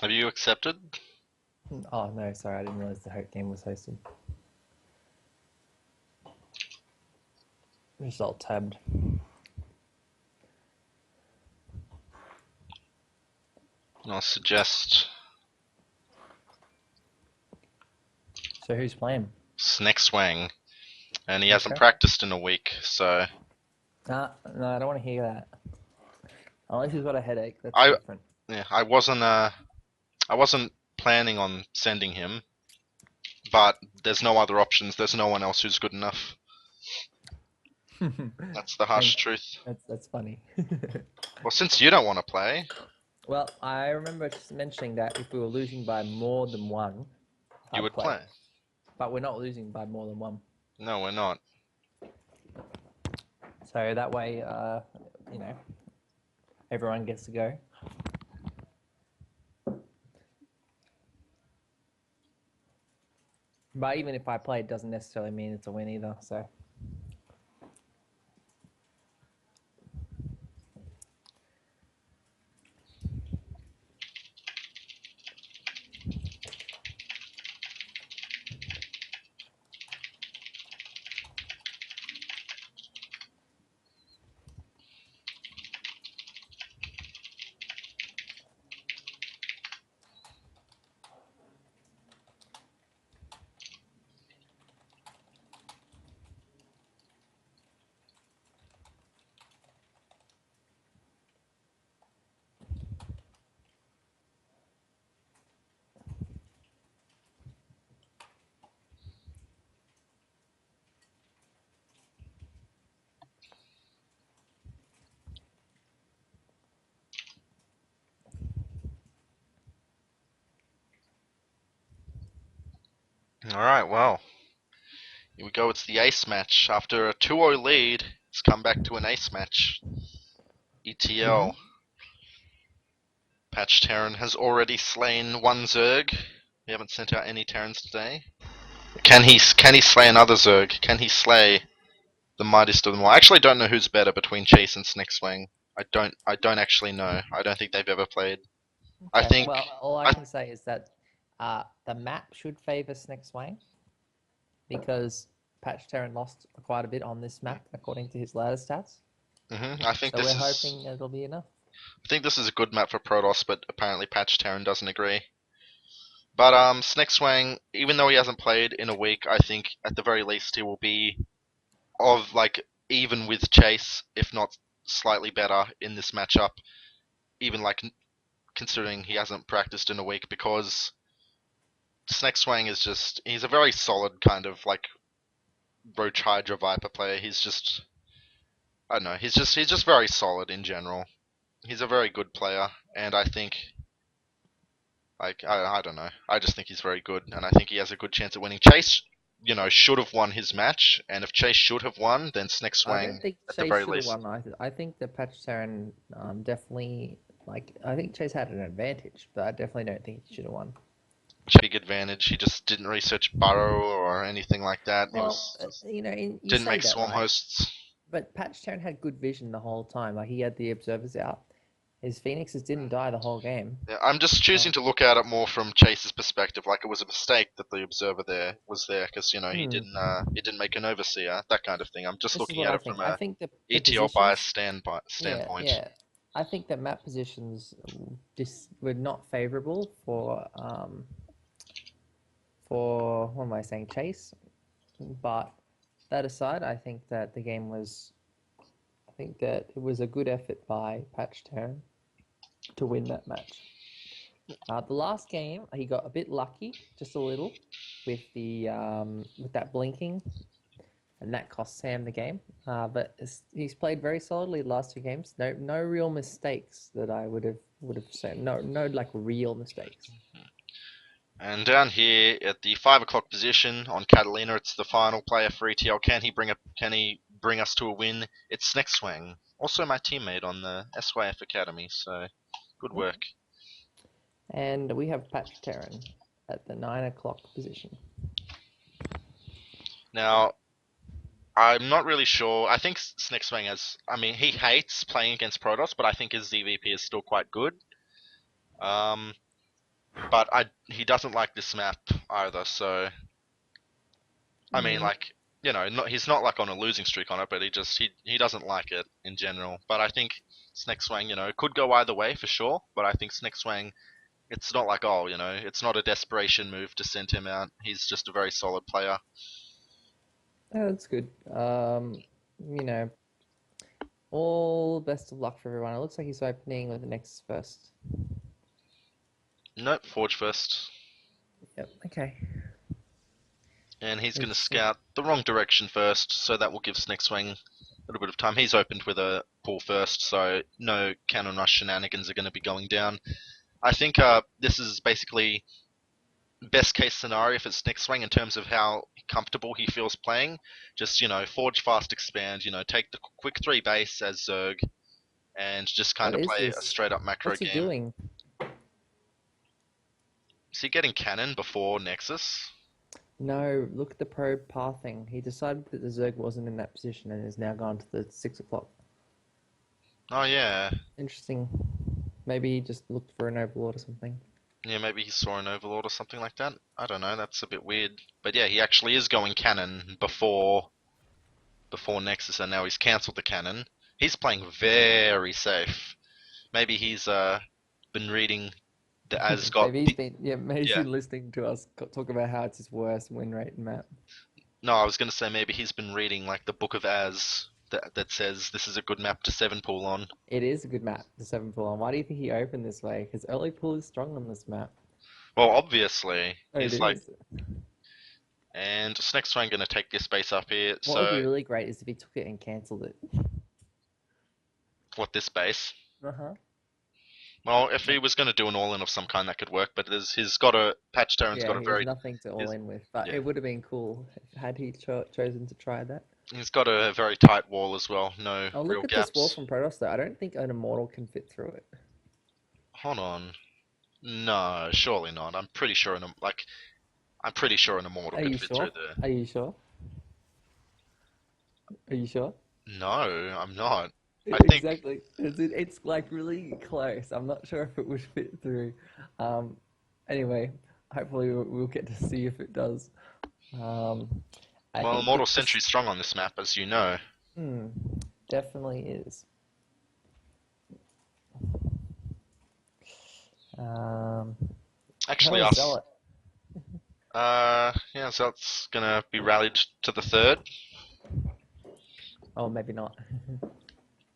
Have you accepted? Oh no, sorry, I didn't realize the game was hosted. Result tabbed. I'll suggest So who's playing? Next Swang, and he hasn't Okay. practiced in a week, so No, I don't want to hear that. Unless he's got a headache, that's I different. yeah I wasn't planning on sending him, but there's no other options. There's no one else who's good enough. That's the harsh truth. That's funny. Well, since you don't want to play, Well, I remember just mentioning that if we were losing by more than 1, you I'd would play. play. But we're not losing by more than 1. No, we're not. So that way, everyone gets to go. But even if I play, it doesn't necessarily mean it's a win either, so. All right. Well, Here we go, it's the ace match. After a 2-0 lead, it's come back to an ace match. ETL. Patch Terran has already slain one Zerg. We haven't sent out any Terrans today. Can he slay another Zerg? Can he slay the mightiest of them all? I actually don't know who's better between Chase and Snexwang. I don't actually know. I don't think they've ever played. I Okay. think Well, all I I can say is that the map should favor Snick Swang because Patch Terran lost quite a bit on this map according to his latest stats. I think So this we're is hoping it'll be enough. I think this is a good map for Protoss, but apparently Patch Terran doesn't agree. But Snexwang, even though he hasn't played in a week, I think at the very least he will be of like even with Chase, if not slightly better in this matchup. Even like considering he hasn't practiced in a week, because Snexwang is he's a very solid kind of like Roach Hydra Viper player. I don't know, he's just very solid in general. He's a very good player, and I think like I don't know. I just think he's very good, and I think he has a good chance at winning. Chase, should have won his match, and if Chase should have won, then I Snexwang don't think at the Chase very should have least. won either. I think the Patch Terran definitely I think Chase had an advantage, but I definitely don't think he should have won. Big advantage. He just didn't research Burrow or anything like that. He Well, was you didn't say make that, swarm right? hosts. But Patch Terran had good vision the whole time. Like he had the observers out. His Phoenixes didn't die the whole game. Yeah, I'm just choosing Um, to look at it more from Chase's perspective. Like it was a mistake that the observer there was there because hmm. he didn't make an overseer, that kind of thing. I'm just This is looking what at I it from think. I a think the ETL bias positions, yeah, standpoint. yeah. I think that map positions just were not favorable for what am I saying, Chase. But that aside, I think that the game was. I think that it was a good effort by Patch Terran to win that match. The last game, he got a bit lucky, just a little, with that blinking, and that cost Sam the game. But he's played very solidly the last two games. No real mistakes that I would have said. No like real mistakes. And down here at the 5 o'clock position on Catalina, it's the final player for ETL. Can he bring us to a win? It's Snexwang, also my teammate on the SYF Academy. So good Yep. work. And we have Patch Terran at the 9 o'clock position. Now I'm not really sure. I think Snexwang has. I mean, he hates playing against Protoss, but I think his ZVP is still quite good. Um, but he doesn't like this map either. So I mean, Mm, like he's not like on a losing streak on it, but he doesn't like it in general. But I think Snexwang, could go either way for sure. But I think Snexwang, it's not like it's not a desperation move to send him out. He's just a very solid player. yeah, that's good. You know, all best of luck for everyone. It looks like he's opening with the Nexus first. Nope, Forge first. Yep. Okay. And he's going to It's scout the wrong direction first, so that will give Snexwang a little bit of time. He's opened with a pull first, so no cannon rush shenanigans are going to be going down. I think this is basically best case scenario for Snexwang in terms of how comfortable he feels playing. Just, forge fast expand, take the quick 3 base as Zerg, and just kind what of is play a this? straight up macro What's he game. doing? Is he getting cannon before Nexus? No, look at the probe pathing. He decided that the Zerg wasn't in that position and is now gone to the 6 o'clock. Oh yeah. Interesting. Maybe he just looked for an overlord or something. Yeah, maybe he saw an overlord or something like that. I don't know, that's a bit weird. But yeah, he actually is going cannon before Nexus, and now he's cancelled the cannon. He's playing very safe. Maybe he's been reading the As got Maybe he's been maybe he's yeah. been listening to us talk about how it's his worst win rate in map. No, I was gonna say maybe he's been reading like the Book of Az that says this is a good map to 7 pool on. It is a good map, the 7 pool on. Why do you think he opened this way? Because early pool is strong on this map. Well, obviously Oh, it he's like, is. and Snexwang gonna take this base up here. What would be So really great is if he took it and cancelled it. what, this base? Uh huh. Well, if he was going to do an all-in of some kind, that could work. But he's got a Patch Terran's Yeah, got a he has very nothing to all he's, in with, but yeah, it would have been cool had he chosen to try that. he's got a very tight wall as well. No Oh, real look at this wall gaps. from Protoss though. I don't think an immortal can fit through it. Hold on. No, surely not. I'm pretty sure an immortal Are could you fit through sure? there. Are you sure? Are you sure? No, I'm not. I think. Exactly. It's like really close. I'm not sure if it would fit through. Um, anyway, hopefully we'll get to see if it does. Um, I Well, think Immortal with this, Sentry's strong on this map, as you know. hmm, definitely is. Um, Actually, how's us. Zealot? Yeah, so that's gonna be rallied to the third. Oh, maybe not.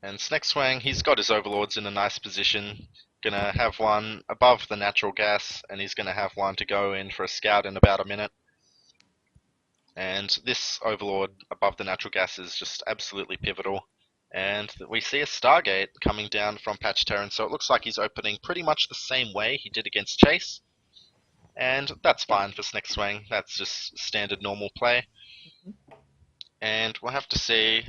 And Snexwang, he's got his overlords in a nice position. Gonna have one above the natural gas, and he's gonna have one to go in for a scout in about a minute. And this overlord above the natural gas is just absolutely pivotal. And we see a Stargate coming down from Patch Terran, so it looks like he's opening pretty much the same way he did against Chase. And that's fine for Snexwang. That's just standard normal play. And we'll have to see.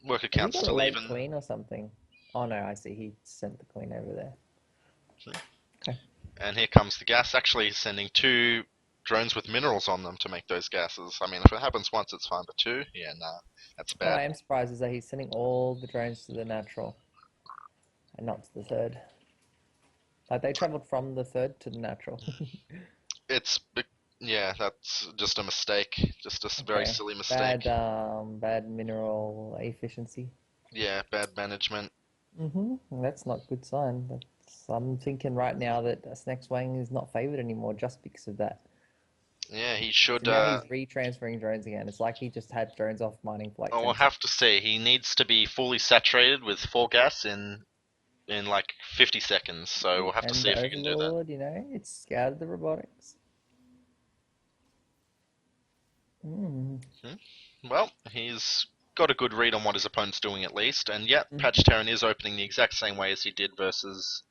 Worker Has he count's got a still late even. queen or something? Oh no, I see. He sent the queen over there. Okay. And here comes the gas. Actually, he's sending two drones with minerals on them to make those gases. I mean, if it happens once, it's fine, but two? Yeah, nah, that's What bad. I am surprised is that he's sending all the drones to the natural and not to the third. Like they traveled from the third to the natural. It's. Yeah, that's just a mistake. Just a very Okay. silly mistake. Bad mineral efficiency. Yeah, bad management. That's not good sign. I'm thinking right now that Snake's Wang is not favored anymore just because of that. Yeah, he So should. now he's retransferring drones again. It's like he just had drones off mining for like We'll 10 have to seconds. see. He needs to be fully saturated with full gas in like 50 seconds. So we'll have to And see the if he can do that. Overlord, it's scouted the robotics. Mm. Well, he's got a good read on what his opponent's doing at least, and yet Mhm. Patch Terran is opening the exact same way as he did versus